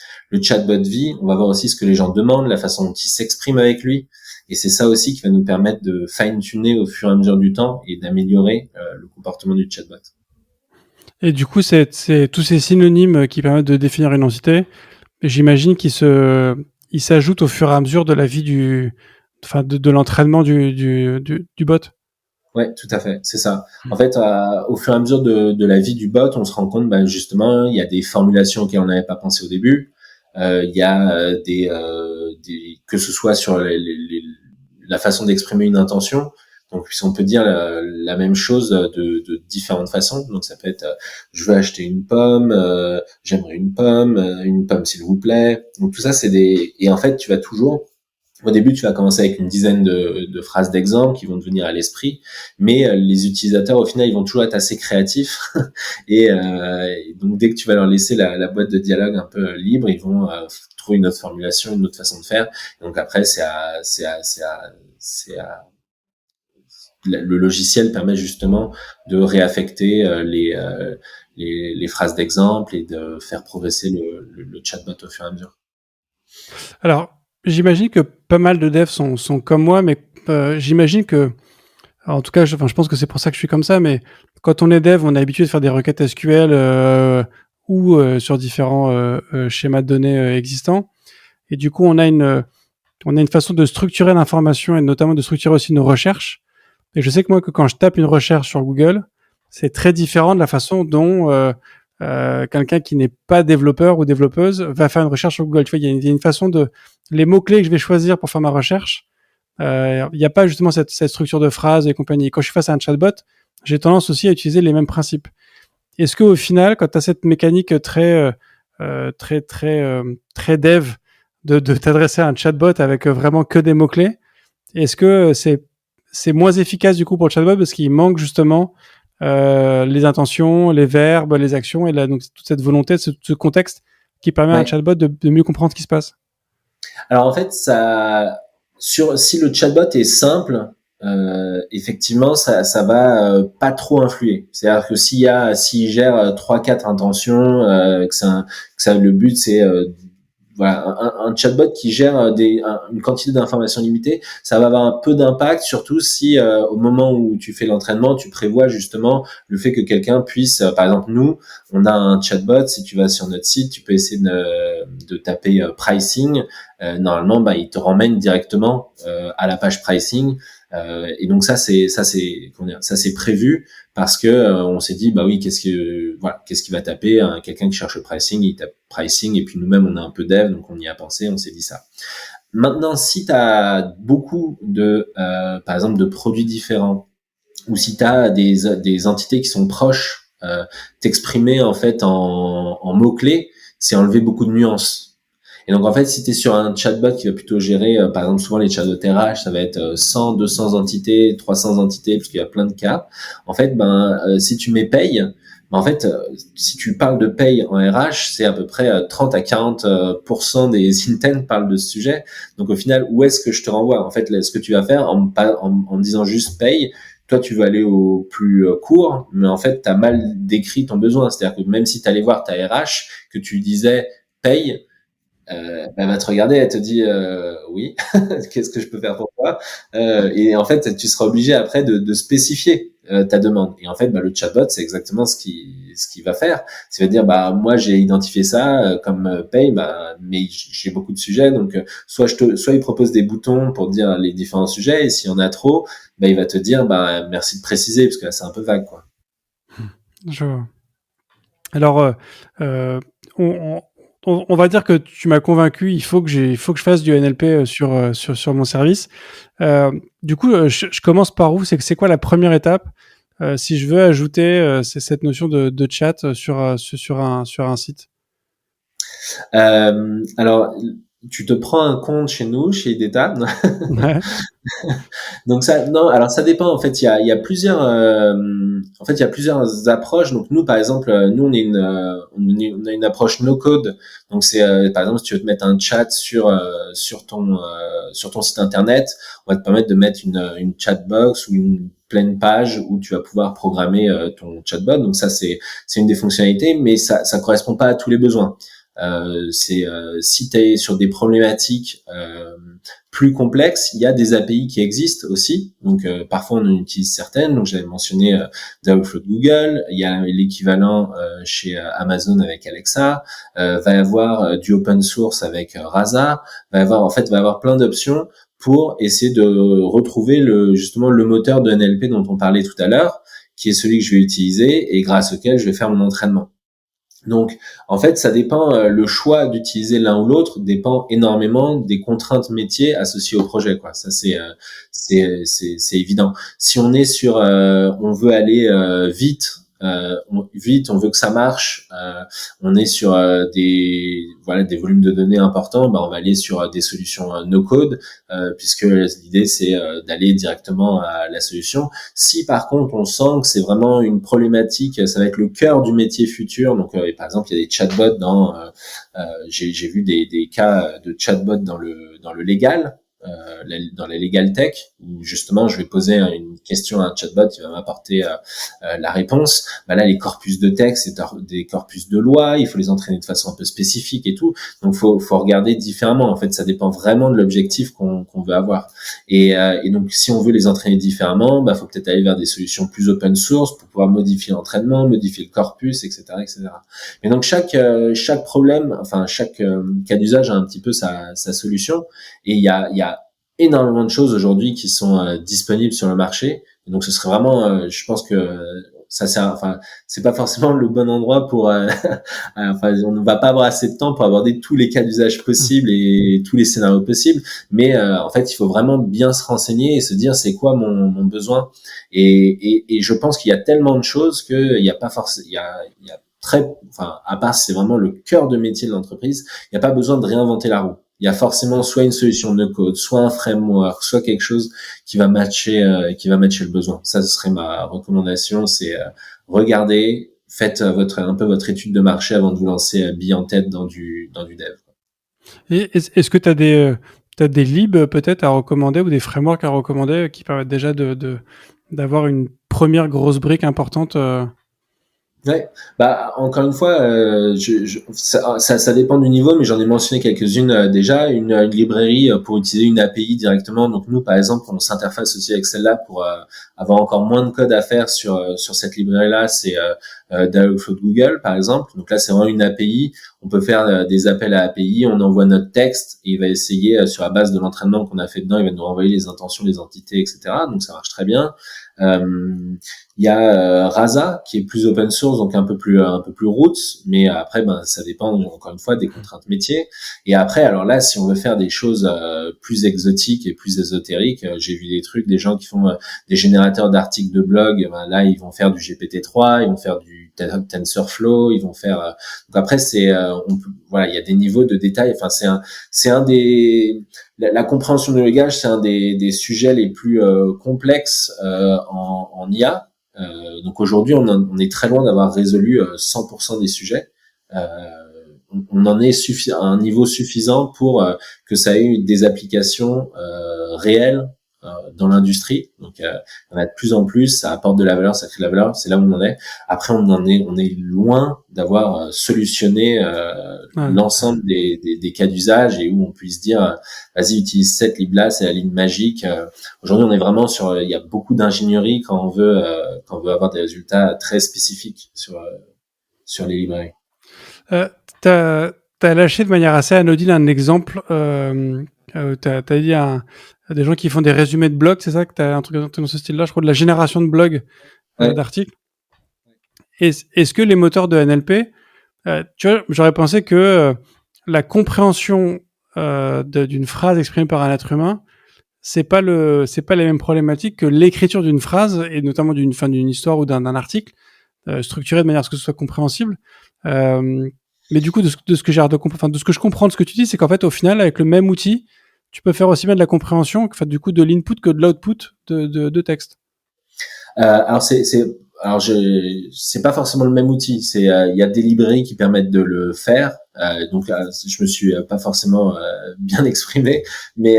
chatbot vit, on va voir aussi ce que les gens demandent, la façon dont ils s'expriment avec lui. Et c'est ça aussi qui va nous permettre de fine-tuner au fur et à mesure du temps et d'améliorer le comportement du chatbot. Et du coup, c'est tous ces synonymes qui permettent de définir une entité. J'imagine qu'ils s'ajoutent au fur et à mesure de la vie de l'entraînement du bot. Ouais, tout à fait, c'est ça. En fait, au fur et à mesure de la vie du bot, on se rend compte, justement, il y a des formulations auxquelles on n'avait pas pensé au début. Il y a que ce soit sur la façon d'exprimer une intention. Donc, si on peut dire la même chose de différentes façons. Donc, ça peut être je veux acheter une pomme, j'aimerais une pomme s'il vous plaît. Donc, tout ça, et en fait, tu vas toujours. Au début, tu vas commencer avec une dizaine de phrases d'exemple qui vont te venir à l'esprit, mais les utilisateurs, au final, ils vont toujours être assez créatifs. Et donc, dès que tu vas leur laisser la boîte de dialogue un peu libre, ils vont trouver une autre formulation, une autre façon de faire. Et donc après, le logiciel permet justement de réaffecter les phrases d'exemple et de faire progresser le chatbot au fur et à mesure. Alors, j'imagine que pas mal de devs sont comme moi, mais j'imagine que, en tout cas, je pense que c'est pour ça que je suis comme ça, mais quand on est dev, on est habitué de faire des requêtes SQL ou sur différents schémas de données existants. Et du coup, on a une façon de structurer l'information et notamment de structurer aussi nos recherches. Et je sais que moi, que quand je tape une recherche sur Google, c'est très différent de la façon dont quelqu'un qui n'est pas développeur ou développeuse va faire une recherche sur Google. Tu vois, il y a une façon les mots-clés que je vais choisir pour faire ma recherche, il n'y a pas justement cette structure de phrase et compagnie. Quand je suis face à un chatbot, j'ai tendance aussi à utiliser les mêmes principes. Est-ce qu'au final, quand tu as cette mécanique très dev de t'adresser à un chatbot avec vraiment que des mots-clés, est-ce que c'est moins efficace du coup pour le chatbot parce qu'il manque justement les intentions, les verbes, les actions et donc toute cette volonté, ce contexte qui permet à un chatbot de mieux comprendre ce qui se passe? Alors en fait, si le chatbot est simple, effectivement, ça va pas trop influer. C'est-à-dire que s'il gère 3-4 intentions, le but c'est voilà, un chatbot qui gère une quantité d'informations limitée, ça va avoir un peu d'impact, surtout si au moment où tu fais l'entraînement, tu prévois justement le fait que quelqu'un puisse, par exemple nous, on a un chatbot, si tu vas sur notre site, tu peux essayer de taper pricing, normalement il te ramène directement à la page pricing. Et donc ça c'est prévu parce que on s'est dit oui qu'est-ce qu'il va taper, quelqu'un qui cherche le pricing, il tape pricing, et puis nous-mêmes on a un peu dev, donc on y a pensé, on s'est dit ça. Maintenant, si tu as beaucoup de par exemple de produits différents, ou si tu as des entités qui sont proches, t'exprimer en fait en mots-clés, c'est enlever beaucoup de nuances. Et donc, en fait, si tu es sur un chatbot qui va plutôt gérer, par exemple, souvent les chatbots RH, ça va être 100, 200 entités, 300 entités, parce qu'il y a plein de cas. En fait, si tu mets paye, en fait, si tu parles de paye en RH, c'est à peu près 30 à 40% des intents parlent de ce sujet. Donc, au final, où est-ce que je te renvoie? En fait, ce que tu vas faire en disant juste paye, toi, tu veux aller au plus court, mais en fait, tu as mal décrit ton besoin. C'est-à-dire que même si tu allais voir ta RH, que tu disais paye, elle va te regarder, elle te dit oui, qu'est-ce que je peux faire pour toi, et en fait tu seras obligé après de spécifier ta demande. Et en fait le chatbot c'est exactement ce qu'il va faire. Ça veut dire moi j'ai identifié ça comme paye, mais j'ai beaucoup de sujets, donc soit il propose des boutons pour dire les différents sujets, et s'il y en a trop, il va te dire merci de préciser, parce que là c'est un peu vague quoi. Je vois. Alors on va dire que tu m'as convaincu. Il faut que je fasse du NLP sur mon service. Du coup, je commence par où? C'est quoi la première étape si je veux ajouter cette notion de chat sur un site? Alors, tu te prends un compte chez nous, chez Ideta. Ouais. Donc alors ça dépend. En fait, il y a plusieurs approches. Donc nous, par exemple, nous on a une approche no code. Donc c'est par exemple, si tu veux te mettre un chat sur ton site internet, on va te permettre de mettre une chatbox ou une pleine page où tu vas pouvoir programmer ton chatbot. Donc ça c'est une des fonctionnalités, mais ça correspond pas à tous les besoins. Si tu es sur des problématiques plus complexes, il y a des API qui existent aussi. Donc parfois on en utilise certaines. Donc j'avais mentionné Dialogflow de Google. Il y a l'équivalent chez Amazon avec Alexa. Va y avoir du open source avec Rasa. Va y avoir plein d'options pour essayer de retrouver justement le moteur de NLP dont on parlait tout à l'heure, qui est celui que je vais utiliser et grâce auquel je vais faire mon entraînement. Donc, en fait, ça dépend. Le choix d'utiliser l'un ou l'autre dépend énormément des contraintes métiers associées au projet, quoi. Ça, c'est évident. Si on est sur, on veut aller vite, on veut que ça marche. On est sur des volumes de données importants. On va aller sur des solutions no code, puisque l'idée c'est d'aller directement à la solution. Si par contre on sent que c'est vraiment une problématique, ça va être le cœur du métier futur. Donc par exemple il y a des chatbots j'ai vu des cas de chatbots dans le légal. Dans la legal tech, où justement je vais poser une question à un chatbot qui va m'apporter la réponse. Là, les corpus de texte, c'est des corpus de loi, il faut les entraîner de façon un peu spécifique et tout. Donc faut regarder différemment. En fait, ça dépend vraiment de l'objectif qu'on veut avoir. Et donc si on veut les entraîner différemment, faut peut-être aller vers des solutions plus open source pour pouvoir modifier l'entraînement, modifier le corpus, etc., etc. Mais donc chaque problème, chaque cas d'usage a un petit peu sa solution. Et il y a énormément de choses aujourd'hui qui sont disponibles sur le marché. Et donc ce serait vraiment, je pense que ça sert. C'est pas forcément le bon endroit pour. On ne va pas avoir assez de temps pour aborder tous les cas d'usage possibles et tous les scénarios possibles. Mais en fait, il faut vraiment bien se renseigner et se dire c'est quoi mon besoin. Et je pense qu'il y a tellement de choses que il y a pas forcément. Il y a à part si c'est vraiment le cœur de métier de l'entreprise, il n'y a pas besoin de réinventer la roue. Il y a forcément soit une solution de code, soit un framework, soit quelque chose qui va matcher le besoin. Ça, ce serait ma recommandation, c'est regardez, faites un peu votre étude de marché avant de vous lancer bille en tête dans du dev. Et est-ce que tu as des libs peut-être à recommander ou des frameworks à recommander qui permettent déjà d'avoir une première grosse brique importante Ouais, bah encore une fois, ça dépend du niveau, mais j'en ai mentionné quelques-unes déjà. Une librairie pour utiliser une API directement. Donc nous, par exemple, on s'interface aussi avec celle-là pour avoir encore moins de code à faire sur cette librairie-là. C'est Dialogflow de Google, par exemple. Donc là, c'est vraiment une API. On peut faire des appels à API. On envoie notre texte et il va essayer sur la base de l'entraînement qu'on a fait dedans, il va nous renvoyer les intentions, les entités, etc. Donc ça marche très bien. Il y a Rasa qui est plus open source, donc un peu plus roots, mais après ça dépend encore une fois des contraintes métiers. Et après, alors là, si on veut faire des choses plus exotiques et plus ésotériques, j'ai vu des trucs, des gens qui font des générateurs d'articles de blog. Là, ils vont faire du GPT-3, ils vont faire du TensorFlow, ils vont faire. Donc après, voilà, il y a des niveaux de détail. Enfin, c'est un des la compréhension du langage, c'est un des sujets les plus complexes en IA. Donc aujourd'hui, on est très loin d'avoir résolu 100% des sujets. On en est à un niveau suffisant pour que ça ait eu des applications réelles dans l'industrie. Donc, on a de plus en plus, ça apporte de la valeur, ça crée de la valeur. C'est là où on en est. Après, on est loin d'avoir solutionné l'ensemble des cas d'usage et où on puisse dire, vas-y, utilise cette ligne-là, c'est la ligne magique. Aujourd'hui, on est vraiment il y a beaucoup d'ingénierie quand on veut avoir des résultats très spécifiques sur les librairies. T'as lâché de manière assez anodine un exemple. T'as dit à des gens qui font des résumés de blogs, c'est ça que t'as un truc dans ce style-là, je crois, de la génération de blogs, Ouais. d'articles. Est-ce que les moteurs de NLP, tu vois, j'aurais pensé que la compréhension d'une phrase exprimée par un être humain, c'est pas les mêmes problématiques que l'écriture d'une phrase et notamment d'une histoire ou d'un article structuré de manière à ce que ce soit compréhensible. Mais du coup, de ce que je comprends de ce que tu dis, c'est qu'en fait, au final, avec le même outil, tu peux faire aussi bien de la compréhension, du coup, de l'input que de l'output de texte. Alors c'est pas forcément le même outil. Il y a des librairies qui permettent de le faire. Donc je me suis pas forcément bien exprimé, mais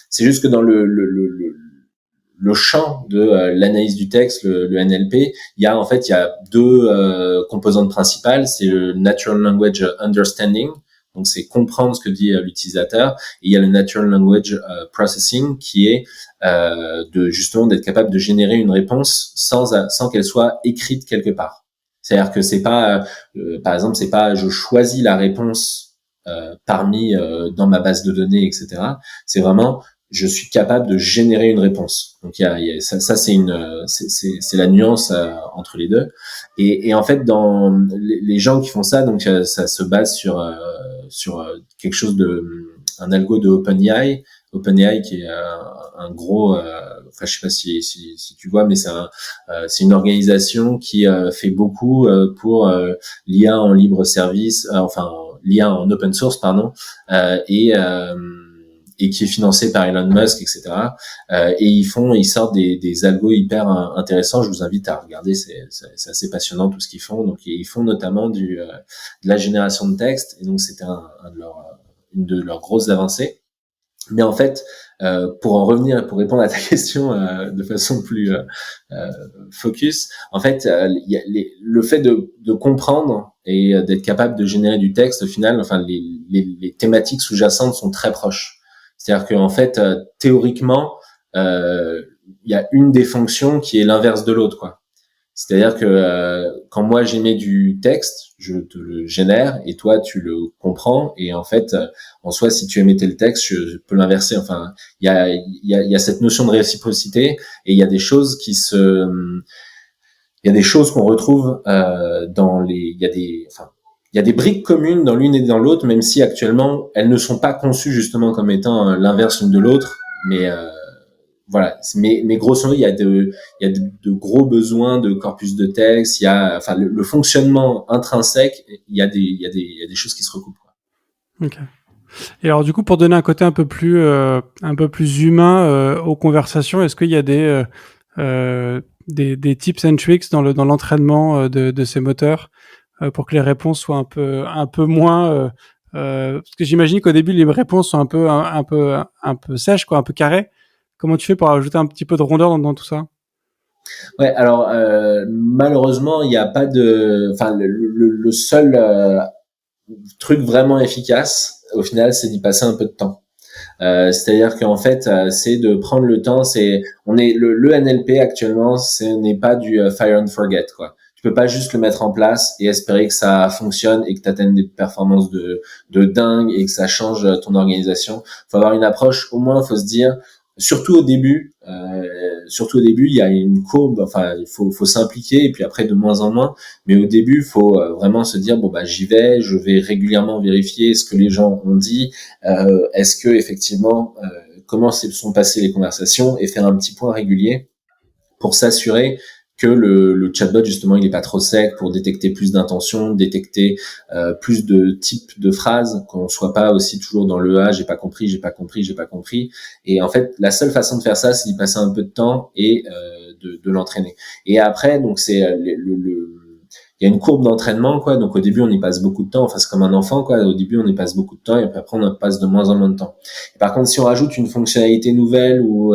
c'est juste que dans le champ de l'analyse du texte, le NLP, il y a deux composantes principales. C'est le Natural Language Understanding, donc c'est comprendre ce que dit l'utilisateur, et il y a le Natural Language Processing qui est justement d'être capable de générer une réponse sans qu'elle soit écrite quelque part. C'est-à-dire que c'est pas par exemple, c'est pas je choisis la réponse parmi dans ma base de données, etc. C'est vraiment je suis capable de générer une réponse. Donc ça c'est la nuance entre les deux. Et en fait dans les gens qui font ça, donc ça se base sur quelque chose un algo de OpenAI qui est un gros je sais pas si tu vois, mais c'est une organisation qui fait beaucoup pour l'IA en libre service, l'IA en open source pardon, et qui est financé par Elon Musk, etc. Et ils sortent des algos hyper intéressants. Je vous invite à regarder, c'est assez passionnant tout ce qu'ils font. Donc ils font notamment de la génération de texte, et donc c'était une de leurs grosses avancées. Mais en fait, pour répondre à ta question de façon plus focus, en fait, le fait de comprendre et d'être capable de générer du texte, au final, les thématiques sous-jacentes sont très proches. C'est-à-dire qu'en fait, théoriquement, il y a une des fonctions qui est l'inverse de l'autre, quoi. C'est-à-dire que quand moi j'émets du texte, je te le génère et toi tu le comprends, et en fait en soi si tu émettais le texte, je peux l'inverser. Enfin, il y a cette notion de réciprocité, et il y a des choses qu'on retrouve il y a des briques communes dans l'une et dans l'autre, même si actuellement elles ne sont pas conçues justement comme étant l'inverse l'une de l'autre, mais voilà, mais grosso modo, il y a de gros besoins de corpus de texte. Il y a, le fonctionnement intrinsèque. Il y a des choses qui se recoupent, quoi. Ok. Et alors, du coup, pour donner un côté un peu plus humain aux conversations, est-ce qu'il y a des tips and tricks dans l'entraînement de ces moteurs pour que les réponses soient un peu moins parce que j'imagine qu'au début les réponses sont un peu sèches, quoi, un peu carrées. Comment tu fais pour ajouter un petit peu de rondeur dans tout ça? Ouais, alors malheureusement, il n'y a pas de, enfin le seul truc vraiment efficace, au final, c'est d'y passer un peu de temps. C'est-à-dire qu'en fait, c'est de prendre le temps. Le NLP actuellement, ce n'est pas du fire and forget, quoi. Tu peux pas juste le mettre en place et espérer que ça fonctionne et que tu atteignes des performances de dingue et que ça change ton organisation. Faut avoir une approche. Au moins, faut se dire, surtout au début, il y a une courbe. Enfin, faut s'impliquer et puis après de moins en moins. Mais au début, faut vraiment se dire bon bah j'y vais. Je vais régulièrement vérifier ce que les gens ont dit. Est-ce que effectivement comment se sont passées les conversations et faire un petit point régulier pour s'assurer que le chatbot justement il est pas trop sec, pour détecter plus d'intentions, détecter plus de types de phrases, qu'on soit pas aussi toujours dans le j'ai pas compris, j'ai pas compris, j'ai pas compris. Et en fait la seule façon de faire ça, c'est d'y passer un peu de temps et de l'entraîner. Et après donc c'est il y a une courbe d'entraînement, quoi. Donc au début on y passe beaucoup de temps, enfin c'est comme un enfant, quoi. Au début on y passe beaucoup de temps et puis après on en passe de moins en moins de temps. Et par contre si on rajoute une fonctionnalité nouvelle ou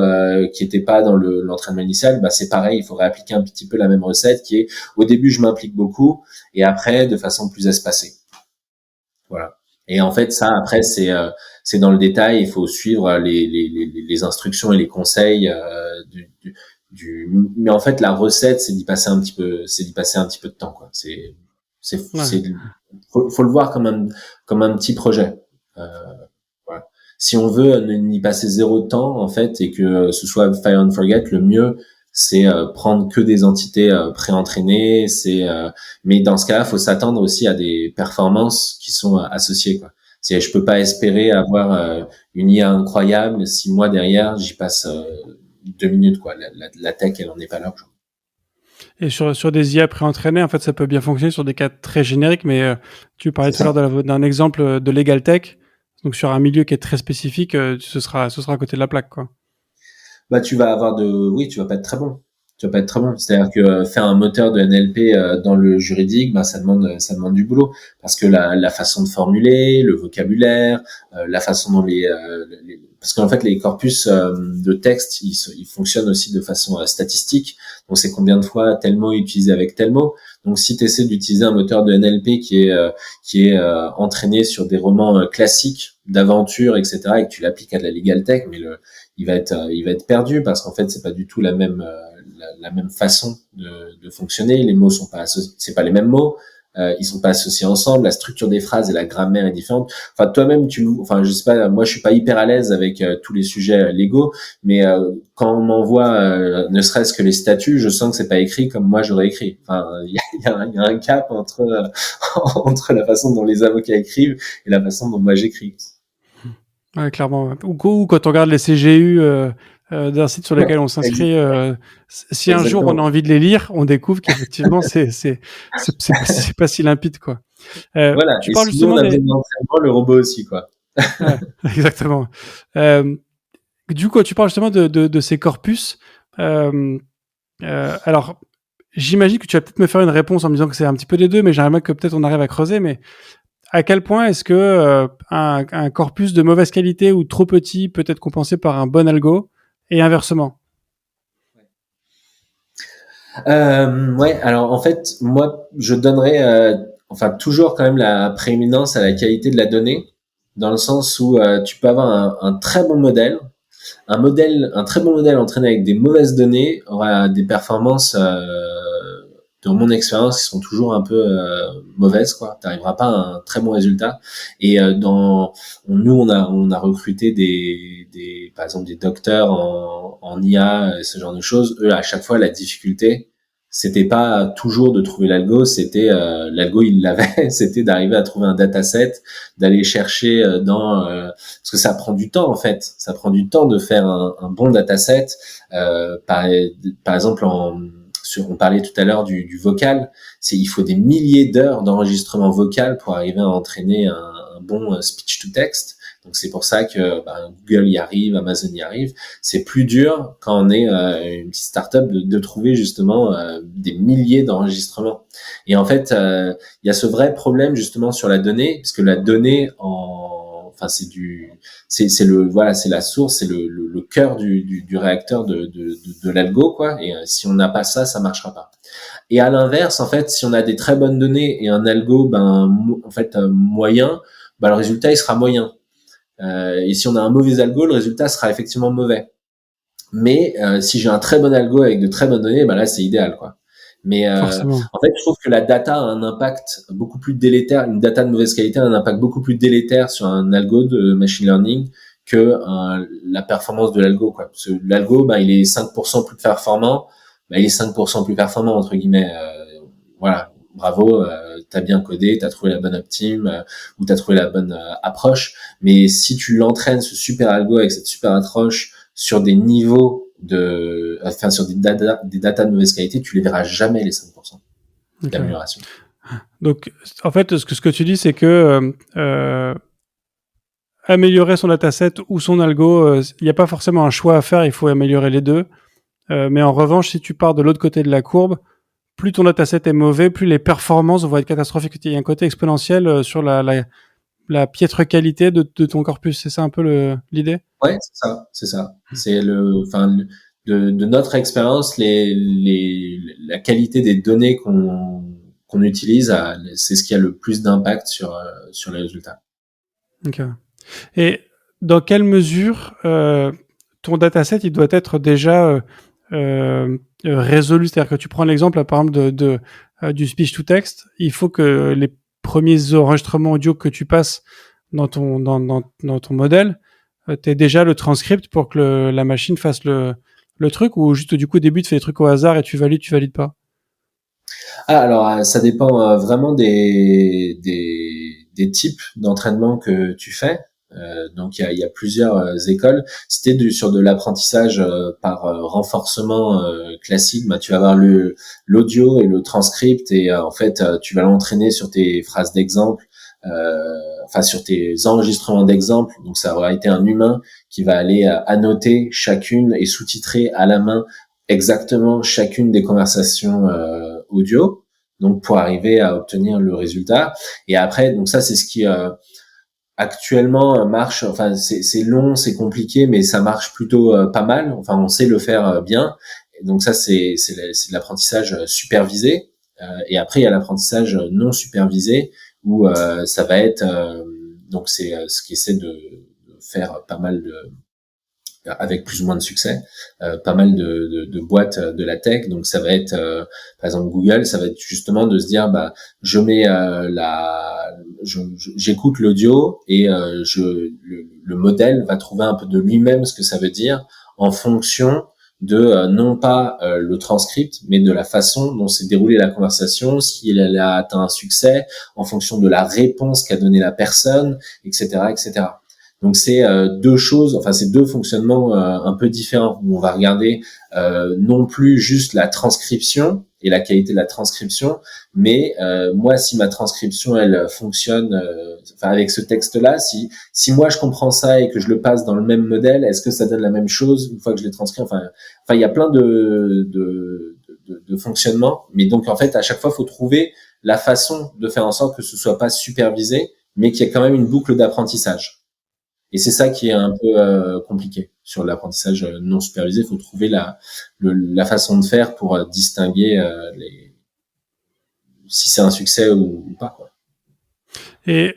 qui était pas dans l'entraînement initial, bah c'est pareil, il faudrait appliquer un petit peu la même recette qui est au début je m'implique beaucoup et après de façon plus espacée. Voilà. Et en fait ça après c'est dans le détail, il faut suivre les instructions et les conseils mais en fait la recette c'est d'y passer un petit peu de temps, quoi. C'est faut le voir comme un petit projet. Voilà. Si on veut n'y passer zéro temps en fait et que ce soit fire and forget, le mieux c'est prendre que des entités pré-entraînées, mais dans ce cas-là, faut s'attendre aussi à des performances qui sont associées, quoi. Je peux pas espérer avoir une IA incroyable si moi derrière j'y passe 2 minutes, quoi. La tech, elle en est pas là. Et sur des IA préentraînées, en fait, ça peut bien fonctionner sur des cas très génériques, mais tu parlais tout à l'heure d'un exemple de Legal Tech, donc sur un milieu qui est très spécifique, ce sera à côté de la plaque, quoi. Bah, tu vas pas être très bon. Tu vas pas être très bon. C'est-à-dire que faire un moteur de NLP dans le juridique, bah, ça demande du boulot. Parce que la façon de formuler, le vocabulaire, la façon dont parce qu'en fait, les corpus de texte, ils fonctionnent aussi de façon statistique. Donc, c'est combien de fois tel mot est utilisé avec tel mot. Donc, si tu essaies d'utiliser un moteur de NLP qui est entraîné sur des romans classiques d'aventure, etc., et que tu l'appliques à de la legal tech, mais il va être perdu parce qu'en fait, c'est pas du tout la même façon de fonctionner. Les mots sont pas c'est pas les mêmes mots. Ils sont pas associés ensemble, la structure des phrases et la grammaire est différente. Enfin, toi-même, je sais pas, moi, je suis pas hyper à l'aise avec tous les sujets légaux, mais quand on m'envoie, ne serait-ce que les statuts, je sens que c'est pas écrit comme moi j'aurais écrit. Enfin, il y a un gap entre entre la façon dont les avocats écrivent et la façon dont moi j'écris. Ouais, clairement. Ou quand on regarde les CGU d'un site sur lequel on s'inscrit, si un jour on a envie de les lire, on découvre qu'effectivement c'est pas si limpide, quoi. Voilà. Tu et parles sinon, justement on a besoin d'entraînement, le robot aussi, quoi. Ouais, exactement. Du coup, tu parles justement de ces corpus. Alors, j'imagine que tu vas peut-être me faire une réponse en me disant que c'est un petit peu des deux, mais j'aimerais que peut-être on arrive à creuser. Mais à quel point est-ce que un corpus de mauvaise qualité ou trop petit peut être compensé par un bon algo et inversement? Ouais, alors en fait, moi, je donnerais toujours quand même la prééminence à la qualité de la donnée, dans le sens où tu peux avoir un très bon modèle, un très bon modèle entraîné avec des mauvaises données aura des performances de mon expérience qui sont toujours un peu mauvaises, quoi. T'arriveras pas à un très bon résultat. Et nous on a recruté par exemple des docteurs en IA, ce genre de choses. Eux, à chaque fois, la difficulté, c'était pas toujours de trouver l'algo, c'était l'algo il l'avait, c'était d'arriver à trouver un dataset, d'aller chercher parce que ça prend du temps en fait, ça prend du temps de faire un bon dataset. Par exemple on parlait tout à l'heure du vocal, il faut des milliers d'heures d'enregistrement vocal pour arriver à entraîner un bon speech to text. Donc c'est pour ça que Google y arrive, Amazon y arrive. C'est plus dur quand on est une petite startup de trouver justement des milliers d'enregistrements. Et en fait, il y a ce vrai problème justement sur la donnée, parce que la donnée enfin c'est le voilà, c'est la source, c'est le cœur du réacteur de l'algo, quoi. Et si on n'a pas ça, ça marchera pas. Et à l'inverse, en fait, si on a des très bonnes données et un algo, moyen, le résultat il sera moyen. Et si on a un mauvais algo, le résultat sera effectivement mauvais. Mais si j'ai un très bon algo avec de très bonnes données, là c'est idéal, quoi. Mais en fait, je trouve que la data a un impact beaucoup plus délétère. Une data de mauvaise qualité a un impact beaucoup plus délétère sur un algo de machine learning que la performance de l'algo, quoi. Parce que l'algo, il est 5% plus performant. Il est 5% plus performant, entre guillemets. Voilà, bravo, t'as bien codé, t'as trouvé la bonne optime ou t'as trouvé la bonne approche. Mais si tu l'entraînes, ce super algo avec cette super approche sur des niveaux sur des data de mauvaise qualité, tu les verras jamais, les 5% d'amélioration. Donc, en fait, ce que tu dis, c'est que améliorer son dataset ou son algo, il n'y a pas forcément un choix à faire, il faut améliorer les deux. Mais en revanche, si tu pars de l'autre côté de la courbe, plus ton dataset est mauvais, plus les performances vont être catastrophiques. Il y a un côté exponentiel sur la piètre qualité de ton corpus. C'est ça un peu l'idée? Ouais, c'est ça. C'est de notre expérience, la qualité des données qu'on utilise, c'est ce qui a le plus d'impact sur les résultats. Ok. Et dans quelle mesure ton dataset il doit être déjà résolu? C'est-à-dire que tu prends l'exemple, par exemple, du speech to text. Il faut que les premiers enregistrements audio que tu passes dans ton modèle, t'aies déjà le transcript pour que la machine fasse le truc, ou juste du coup au début tu fais des trucs au hasard et tu valides pas? Alors ça dépend vraiment des types d'entraînement que tu fais. Donc il y a plusieurs écoles. Si t'es sur de l'apprentissage par renforcement classique, tu vas avoir l'audio et le transcript, et en fait tu vas l'entraîner sur tes phrases d'exemple, sur tes enregistrements d'exemple. Donc ça aura été un humain qui va aller annoter chacune et sous-titrer à la main exactement chacune des conversations audio, donc pour arriver à obtenir le résultat. Et après, donc ça c'est ce qui actuellement marche. Enfin c'est long, c'est compliqué, mais ça marche plutôt pas mal. Enfin on sait le faire bien. Et donc ça c'est de l'apprentissage supervisé. Et après il y a l'apprentissage non supervisé où ça va être donc c'est ce qui essaie de faire pas mal avec plus ou moins de succès, pas mal de boîtes de la tech. Donc ça va être par exemple Google, ça va être justement de se dire je mets j'écoute l'audio et le modèle va trouver un peu de lui-même ce que ça veut dire en fonction de non pas le transcript, mais de la façon dont s'est déroulée la conversation, si elle a atteint un succès, en fonction de la réponse qu'a donnée la personne, etc., etc. Donc c'est deux choses, c'est deux fonctionnements un peu différents, où on va regarder non plus juste la transcription et la qualité de la transcription, mais moi si ma transcription elle fonctionne avec ce texte-là, si moi je comprends ça et que je le passe dans le même modèle, est-ce que ça donne la même chose une fois que je l'ai transcrit? Il y a plein de fonctionnements, mais donc en fait à chaque fois faut trouver la façon de faire en sorte que ce soit pas supervisé, mais qu'il y ait quand même une boucle d'apprentissage. Et c'est ça qui est un peu compliqué sur l'apprentissage non supervisé. Il faut trouver la façon de faire pour distinguer si c'est un succès ou pas, quoi. Et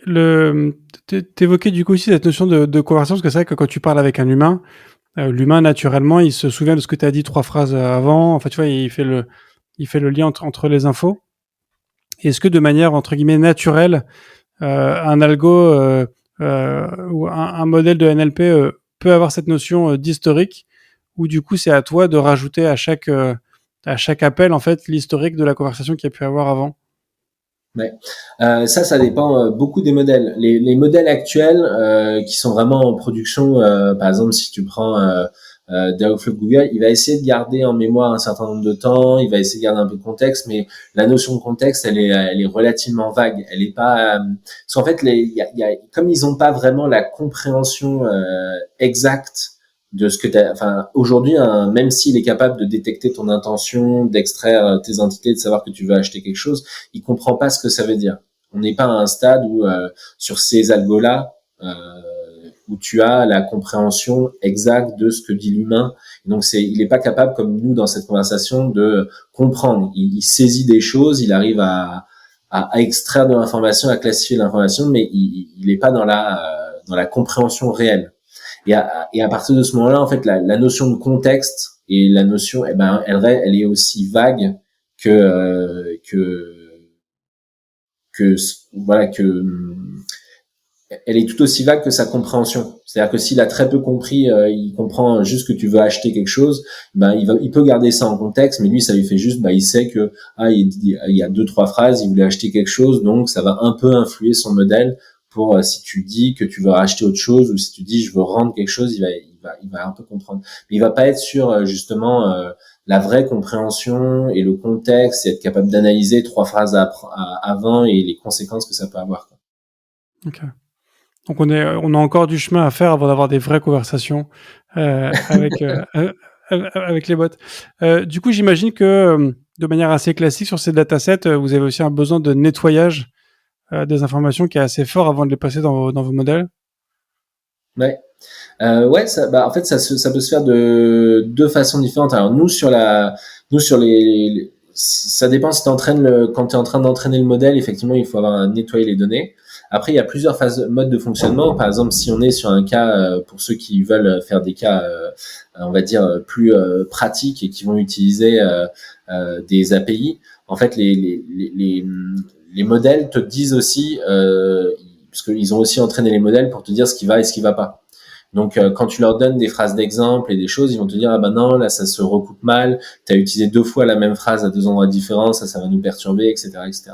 t'évoquais du coup aussi cette notion de conversation, parce que c'est vrai que quand tu parles avec un humain, l'humain naturellement il se souvient de ce que tu as dit 3 phrases avant. Enfin tu vois, il fait le lien entre les infos. Est-ce que de manière entre guillemets naturelle, un algo ou un modèle de NLP peut avoir cette notion d'historique, où du coup c'est à toi de rajouter à chaque appel en fait l'historique de la conversation qu'il y a pu avoir avant? Ouais. Ça dépend beaucoup des modèles. Les modèles actuels qui sont vraiment en production, par exemple si tu prends Dialogflow de Google, il va essayer de garder en mémoire un certain nombre de temps, il va essayer de garder un peu de contexte, mais la notion de contexte, elle est relativement vague. Elle est pas, parce qu'en fait, comme ils ont pas vraiment la compréhension exacte de ce que aujourd'hui, même s'il est capable de détecter ton intention, d'extraire tes entités, de savoir que tu veux acheter quelque chose, il comprend pas ce que ça veut dire. On n'est pas à un stade où sur ces algos-là, où tu as la compréhension exacte de ce que dit l'humain. Et donc il est pas capable, comme nous dans cette conversation, de comprendre. Il saisit des choses, il arrive à extraire de l'information, à classifier l'information, mais il est pas dans la compréhension réelle. Et à partir de ce moment-là, en fait, la notion de contexte et la notion, elle est aussi vague que voilà que elle est tout aussi vague que sa compréhension. C'est-à-dire que s'il a très peu compris, il comprend juste que tu veux acheter quelque chose, il peut garder ça en contexte, mais lui, ça lui fait juste, il sait que, il y a 2-3 phrases, il voulait acheter quelque chose, donc ça va un peu influer son modèle pour, si tu dis que tu veux acheter autre chose, ou si tu dis je veux rendre quelque chose, il va un peu comprendre. Mais il va pas être sur, justement, la vraie compréhension et le contexte et être capable d'analyser 3 phrases avant et les conséquences que ça peut avoir, quoi. Ok. Donc on a encore du chemin à faire avant d'avoir des vraies conversations avec avec les bots. Du coup, j'imagine que de manière assez classique sur ces datasets, vous avez aussi un besoin de nettoyage des informations qui est assez fort avant de les passer dans vos modèles. Ouais. Ouais, en fait, ça peut se faire de 2 façons différentes. Alors nous sur ça dépend si quand tu es en train d'entraîner le modèle, effectivement, il faut nettoyer les données. Après, il y a plusieurs modes de fonctionnement. Par exemple, si on est sur un cas, pour ceux qui veulent faire des cas, on va dire plus pratiques et qui vont utiliser des API, en fait, les modèles te disent aussi, parce qu'ils ont aussi entraîné les modèles pour te dire ce qui va et ce qui va pas. Donc, quand tu leur donnes des phrases d'exemple et des choses, ils vont te dire, ah ben non, là, ça se recoupe mal, tu as utilisé 2 fois la même phrase à 2 endroits différents, ça va nous perturber, etc., etc.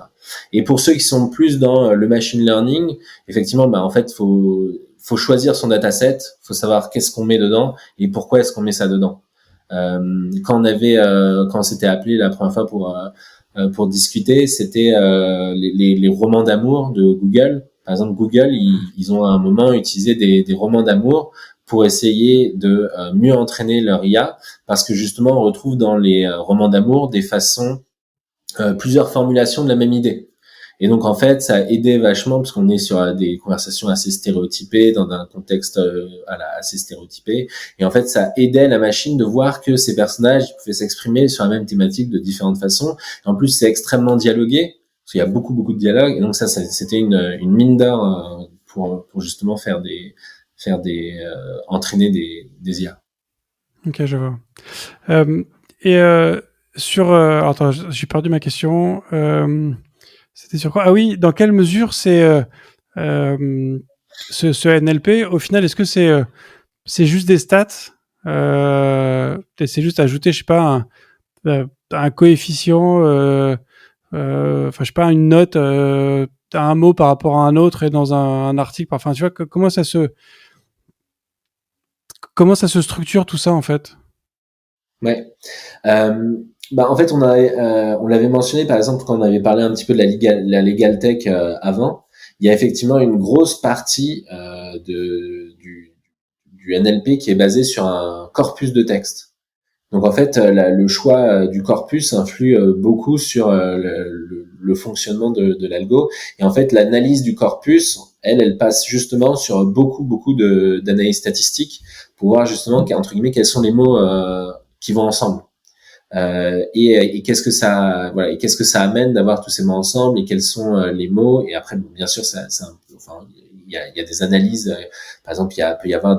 Et pour ceux qui sont plus dans le machine learning, effectivement, en fait, faut choisir son dataset, faut savoir qu'est-ce qu'on met dedans et pourquoi est-ce qu'on met ça dedans. Quand on s'était appelé la première fois pour discuter, c'était les romans d'amour de Google. Par exemple, Google, ils ont à un moment utilisé des romans d'amour pour essayer de mieux entraîner leur IA, parce que justement, on retrouve dans les romans d'amour des façons, plusieurs formulations de la même idée. Et donc, en fait, ça a aidé vachement, parce qu'on est sur des conversations assez stéréotypées, dans un contexte assez stéréotypé. Et en fait, ça aidait la machine de voir que ces personnages pouvaient s'exprimer sur la même thématique de différentes façons. Et en plus, c'est extrêmement dialogué, parce qu'il y a beaucoup, beaucoup de dialogues. Et donc, c'était une mine d'or pour justement entraîner des IA. Ok, je vois. Attends, j'ai perdu ma question. C'était sur quoi? Ah oui, dans quelle mesure ce NLP, au final, est-ce que c'est juste des stats? C'est juste ajouter, je sais pas, un coefficient, je sais pas, une note, un mot par rapport à un autre et dans un article. Enfin, tu vois, comment ça se structure tout ça en fait? Ouais. En fait, on l'avait mentionné par exemple quand on avait parlé un petit peu de la legal tech avant. Il y a effectivement une grosse partie du NLP qui est basée sur un corpus de texte. Donc en fait, le choix du corpus influe beaucoup sur le fonctionnement de l'algo. Et en fait, l'analyse du corpus, elle passe justement sur beaucoup d'analyses statistiques pour voir justement entre guillemets quels sont les mots qui vont ensemble. Et qu'est-ce que ça amène d'avoir tous ces mots ensemble et quels sont les mots. Et après, bien sûr, il y a des analyses. Par exemple, peut y avoir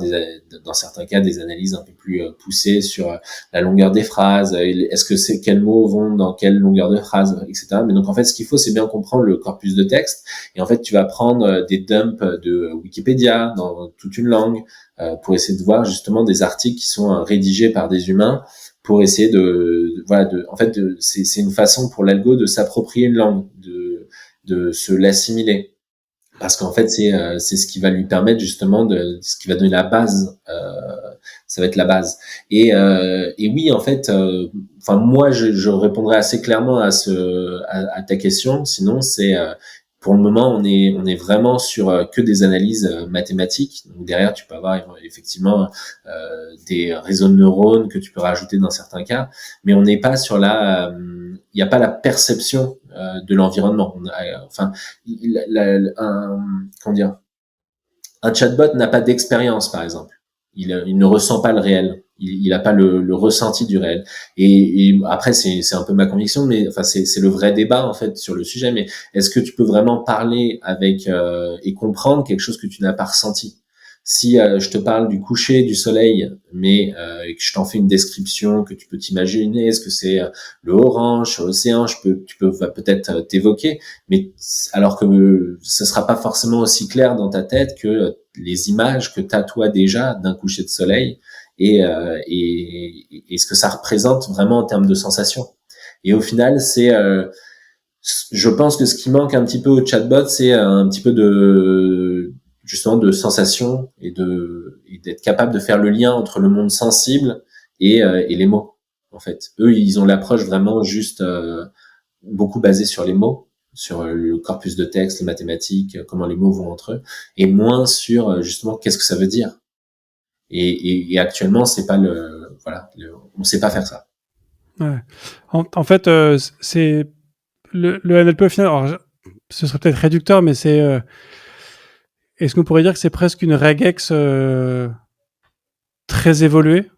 dans certains cas des analyses un peu plus poussées sur la longueur des phrases. Est-ce que quels mots vont dans quelle longueur de phrase, etc. Mais donc en fait, ce qu'il faut, c'est bien comprendre le corpus de texte. Et en fait, tu vas prendre des dumps de Wikipédia dans toute une langue pour essayer de voir justement des articles qui sont rédigés par des humains, pour essayer c'est une façon pour l'algo de s'approprier une langue, de se l'assimiler, parce qu'en fait c'est ce qui va lui permettre justement ce qui va donner la base, ça va être la base. Et oui, en fait, moi je répondrai assez clairement à ta question. Sinon, c'est pour le moment, on est vraiment sur que des analyses mathématiques. Donc derrière, tu peux avoir effectivement des réseaux de neurones que tu peux rajouter dans certains cas, mais on n'est pas sur il n'y a pas la perception de l'environnement. Comment dire, Un chatbot n'a pas d'expérience, par exemple. Il ne ressent pas le réel. Il n'a pas le ressenti du réel. Et après, c'est un peu ma conviction, mais enfin, c'est le vrai débat en fait sur le sujet. Mais est-ce que tu peux vraiment parler avec et comprendre quelque chose que tu n'as pas ressenti? Si je te parle du coucher du soleil, mais et que je t'en fais une description que tu peux t'imaginer, est-ce que c'est le orange sur l'océan, tu peux peut-être t'évoquer, mais alors que ce sera pas forcément aussi clair dans ta tête que les images que t'as toi déjà d'un coucher de soleil et ce que ça représente vraiment en termes de sensations. Et au final, je pense que ce qui manque un petit peu au chatbot, c'est un petit peu justement de sensation et d'être capable de faire le lien entre le monde sensible et les mots. En fait, eux, ils ont l'approche vraiment juste beaucoup basée sur les mots, sur le corpus de texte, les mathématiques, comment les mots vont entre eux, et moins sur justement qu'est-ce que ça veut dire. Et actuellement, c'est pas on sait pas faire ça. Ouais. En fait, c'est le NLP au final. Alors, ce serait peut-être réducteur, mais est-ce qu'on pourrait dire que c'est presque une regex très évoluée?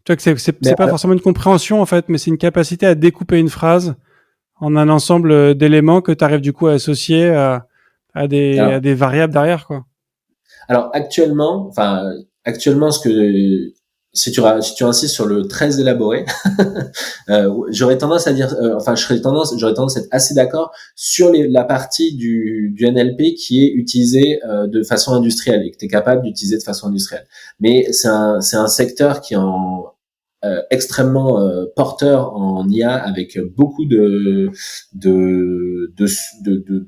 Tu vois que c'est pas forcément une compréhension en fait, mais c'est une capacité à découper une phrase en un ensemble d'éléments que tu arrives du coup à associer à des variables derrière, quoi. Alors actuellement, si tu insistes sur le très élaboré, j'aurais tendance à dire, j'aurais tendance à être assez d'accord sur la partie du NLP qui est utilisée de façon industrielle et que tu es capable d'utiliser de façon industrielle. Mais c'est un secteur qui est extrêmement porteur en IA avec beaucoup de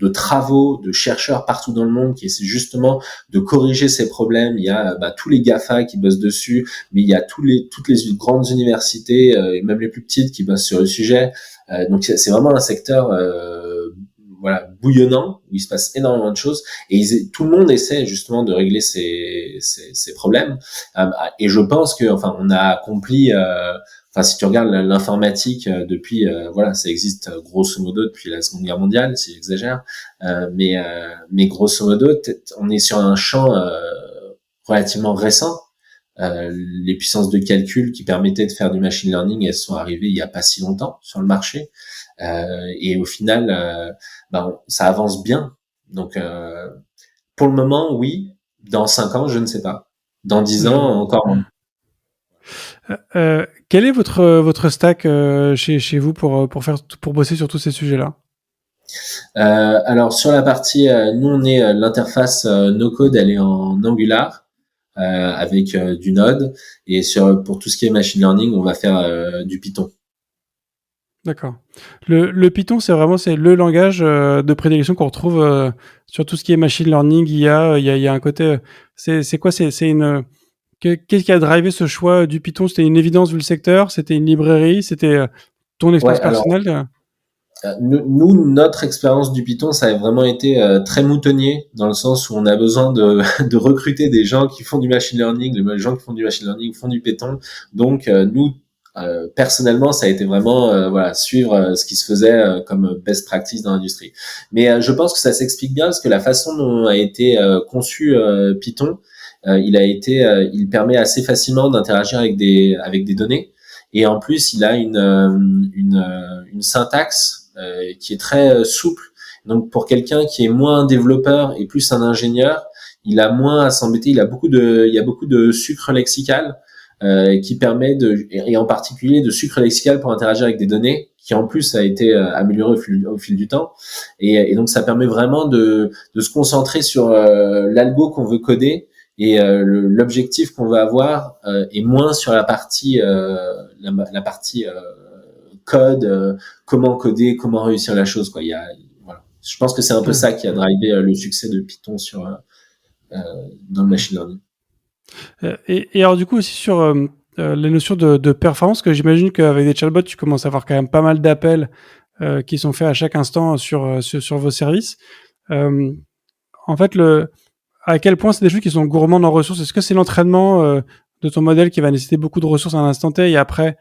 travaux de chercheurs partout dans le monde qui essaient justement de corriger ces problèmes. Il y a tous les GAFA qui bossent dessus, mais il y a toutes les grandes universités et même les plus petites qui bossent sur le sujet. Donc c'est vraiment un secteur bouillonnant où il se passe énormément de choses et tout le monde essaie justement de régler ces problèmes et je pense que on a accompli si tu regardes l'informatique depuis ça existe grosso modo depuis la Seconde Guerre mondiale si j'exagère mais grosso modo on est sur un champ relativement récent. Les puissances de calcul qui permettaient de faire du machine learning, elles sont arrivées il y a pas si longtemps sur le marché. Et au final, ça avance bien. Donc, pour le moment, oui. Dans 5 ans, je ne sais pas. Dans 10 ans, encore moins. Quel est votre stack chez vous pour bosser sur tous ces sujets-là? Alors sur la partie, nous on est l'interface no code, elle est en Angular. Avec du Node et pour tout ce qui est machine learning, on va faire du Python. D'accord. Le Python, c'est le langage de prédilection qu'on retrouve sur tout ce qui est machine learning, IA. Il y a un côté. C'est quoi? Qu'est-ce qui a drivé ce choix du Python? C'était une évidence vu le secteur? C'était une librairie? C'était ton expérience personnelle? Nous, notre expérience du Python, ça a vraiment été très moutonnier dans le sens où on a besoin de recruter des gens qui font du machine learning. Les gens qui font du machine learning font du Python. Donc nous, personnellement, ça a été vraiment suivre ce qui se faisait comme best practice dans l'industrie. Mais je pense que ça s'explique bien parce que la façon dont a été conçu Python, il permet assez facilement d'interagir avec des données. Et en plus, il a une syntaxe qui est très souple. Donc pour quelqu'un qui est moins un développeur et plus un ingénieur, il a moins à s'embêter. Il y a beaucoup de sucre lexical qui permet et en particulier de sucre lexical pour interagir avec des données, qui en plus a été amélioré au fil du temps. Et donc ça permet vraiment de se concentrer sur l'algo qu'on veut coder et l'objectif qu'on veut avoir est moins sur la partie code, comment coder, comment réussir la chose, quoi. Je pense que c'est un peu ça qui a drivé le succès de Python dans le machine learning. Et alors du coup aussi sur les notions de performance, que j'imagine qu'avec des chatbots, tu commences à avoir quand même pas mal d'appels qui sont faits à chaque instant sur vos services. En fait, à quel point c'est des choses qui sont gourmandes en ressources? Est-ce que c'est l'entraînement de ton modèle qui va nécessiter beaucoup de ressources à un instant T et après,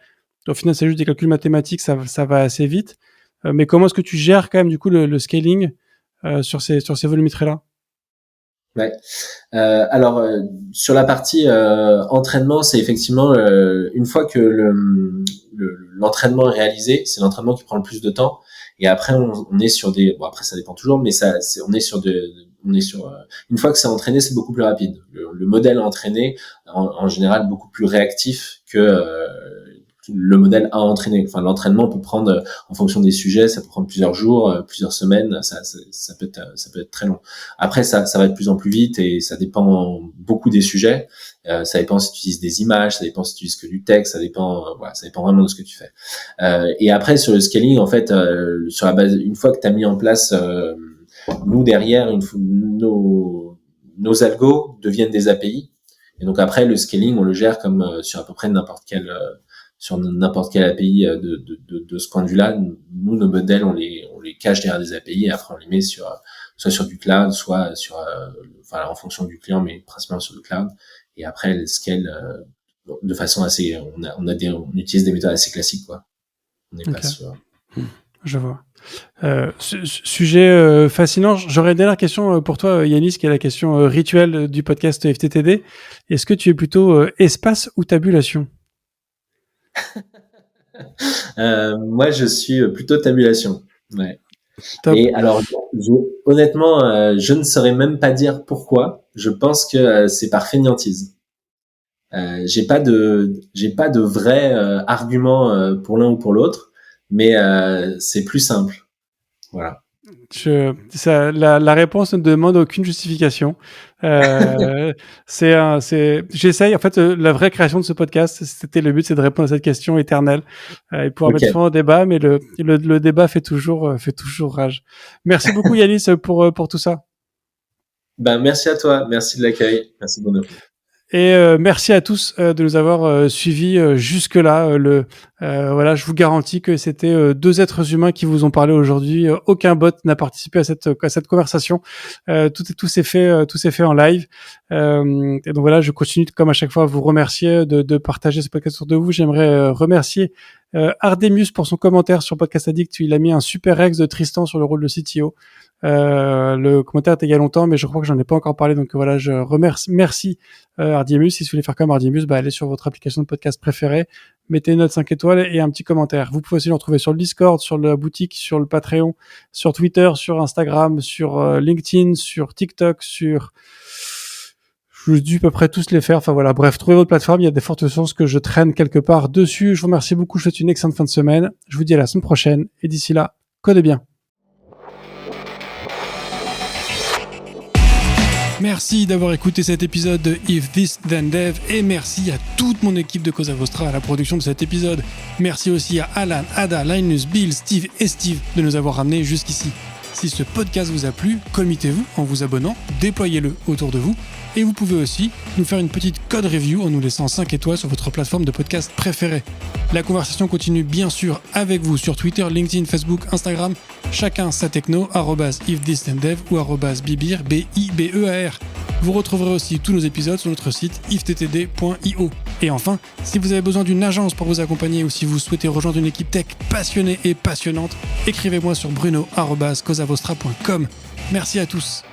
au final, c'est juste des calculs mathématiques, ça va assez vite. Mais comment est-ce que tu gères quand même du coup le scaling sur ces volumétries-là? Ouais. Sur la partie entraînement, c'est effectivement une fois que l'entraînement est réalisé, c'est l'entraînement qui prend le plus de temps. Et après, on est sur après ça dépend toujours, mais une fois que c'est entraîné, c'est beaucoup plus rapide. Le modèle entraîné, en général, beaucoup plus réactif que le modèle à entraîner. Enfin, l'entraînement peut prendre, en fonction des sujets, ça peut prendre plusieurs jours, plusieurs semaines, ça peut être très long. Après, ça va de plus en plus vite et ça dépend beaucoup des sujets. Ça dépend si tu utilises des images, ça dépend si tu utilises que du texte, ça dépend vraiment de ce que tu fais. Et après, sur le scaling, en fait, sur la base, une fois que tu as mis en place, nous derrière, nos algos deviennent des API. Et donc après, le scaling, on le gère comme sur à peu près n'importe quelle API de ce point de vue-là. Nous, nos modèles, on les cache derrière des API et après on les met soit sur du cloud, soit en fonction du client, mais principalement sur le cloud. Et après, le scale de façon assez, on utilise des méthodes assez classiques, quoi. On est pas sur. Je vois. Sujet fascinant. J'aurais une dernière question pour toi, Yanis, qui est la question rituelle du podcast FTTD. Est-ce que tu es plutôt espace ou tabulation? Moi, je suis plutôt tabulation. Ouais. Top. Et alors, honnêtement, je ne saurais même pas dire pourquoi. Je pense que c'est par fainéantise. J'ai pas de vrai argument pour l'un ou pour l'autre, mais c'est plus simple. Voilà. La réponse ne demande aucune justification. J'essaye. En fait, la vraie création de ce podcast, le but, c'est de répondre à cette question éternelle et pouvoir mettre fin au débat, mais le débat fait toujours rage. Merci beaucoup, Yanis, pour tout ça. Ben, merci à toi. Merci de l'accueil. Merci, Bruno. Et merci à tous de nous avoir suivis jusque-là. Voilà, je vous garantis que c'était deux êtres humains qui vous ont parlé aujourd'hui. Aucun bot n'a participé à cette conversation. Tout s'est fait en live. Et donc voilà, je continue comme à chaque fois à vous remercier de partager ce podcast autour de vous. J'aimerais remercier Ardemius pour son commentaire sur Podcast Addict. Il a mis un super ex de Tristan sur le rôle de CTO. Le commentaire était il y a longtemps, mais je crois que j'en ai pas encore parlé. Donc voilà, je remercie. Merci Ardemius. Si vous voulez faire comme Ardemius, allez sur votre application de podcast préférée, mettez une note 5 étoiles et un petit commentaire. Vous pouvez aussi le retrouver sur le Discord, sur la boutique, sur le Patreon, sur Twitter, sur Instagram, sur LinkedIn, sur TikTok, je dû à peu près tous les faire. Enfin voilà, bref, trouvez votre plateforme. Il y a des fortes chances que je traîne quelque part dessus. Je vous remercie beaucoup. Je vous souhaite une excellente fin de semaine. Je vous dis à la semaine prochaine. Et d'ici là, codez bien. Merci d'avoir écouté cet épisode de If This Then Dev et merci à toute mon équipe de Cosa Vostra à la production de cet épisode. Merci aussi à Alan, Ada, Linus, Bill, Steve et Steve de nous avoir ramenés jusqu'ici. Si ce podcast vous a plu, committez-vous en vous abonnant, déployez-le autour de vous et vous pouvez aussi nous faire une petite code review en nous laissant 5 étoiles sur votre plateforme de podcast préférée. La conversation continue bien sûr avec vous sur Twitter, LinkedIn, Facebook, Instagram, chacun sa techno, @ifthisdendev ou @bibir, B-I-B-E-A-R. Vous retrouverez aussi tous nos épisodes sur notre site iftttd.io. Et enfin, si vous avez besoin d'une agence pour vous accompagner ou si vous souhaitez rejoindre une équipe tech passionnée et passionnante, écrivez-moi sur bruno@cosavostra.com. Merci à tous.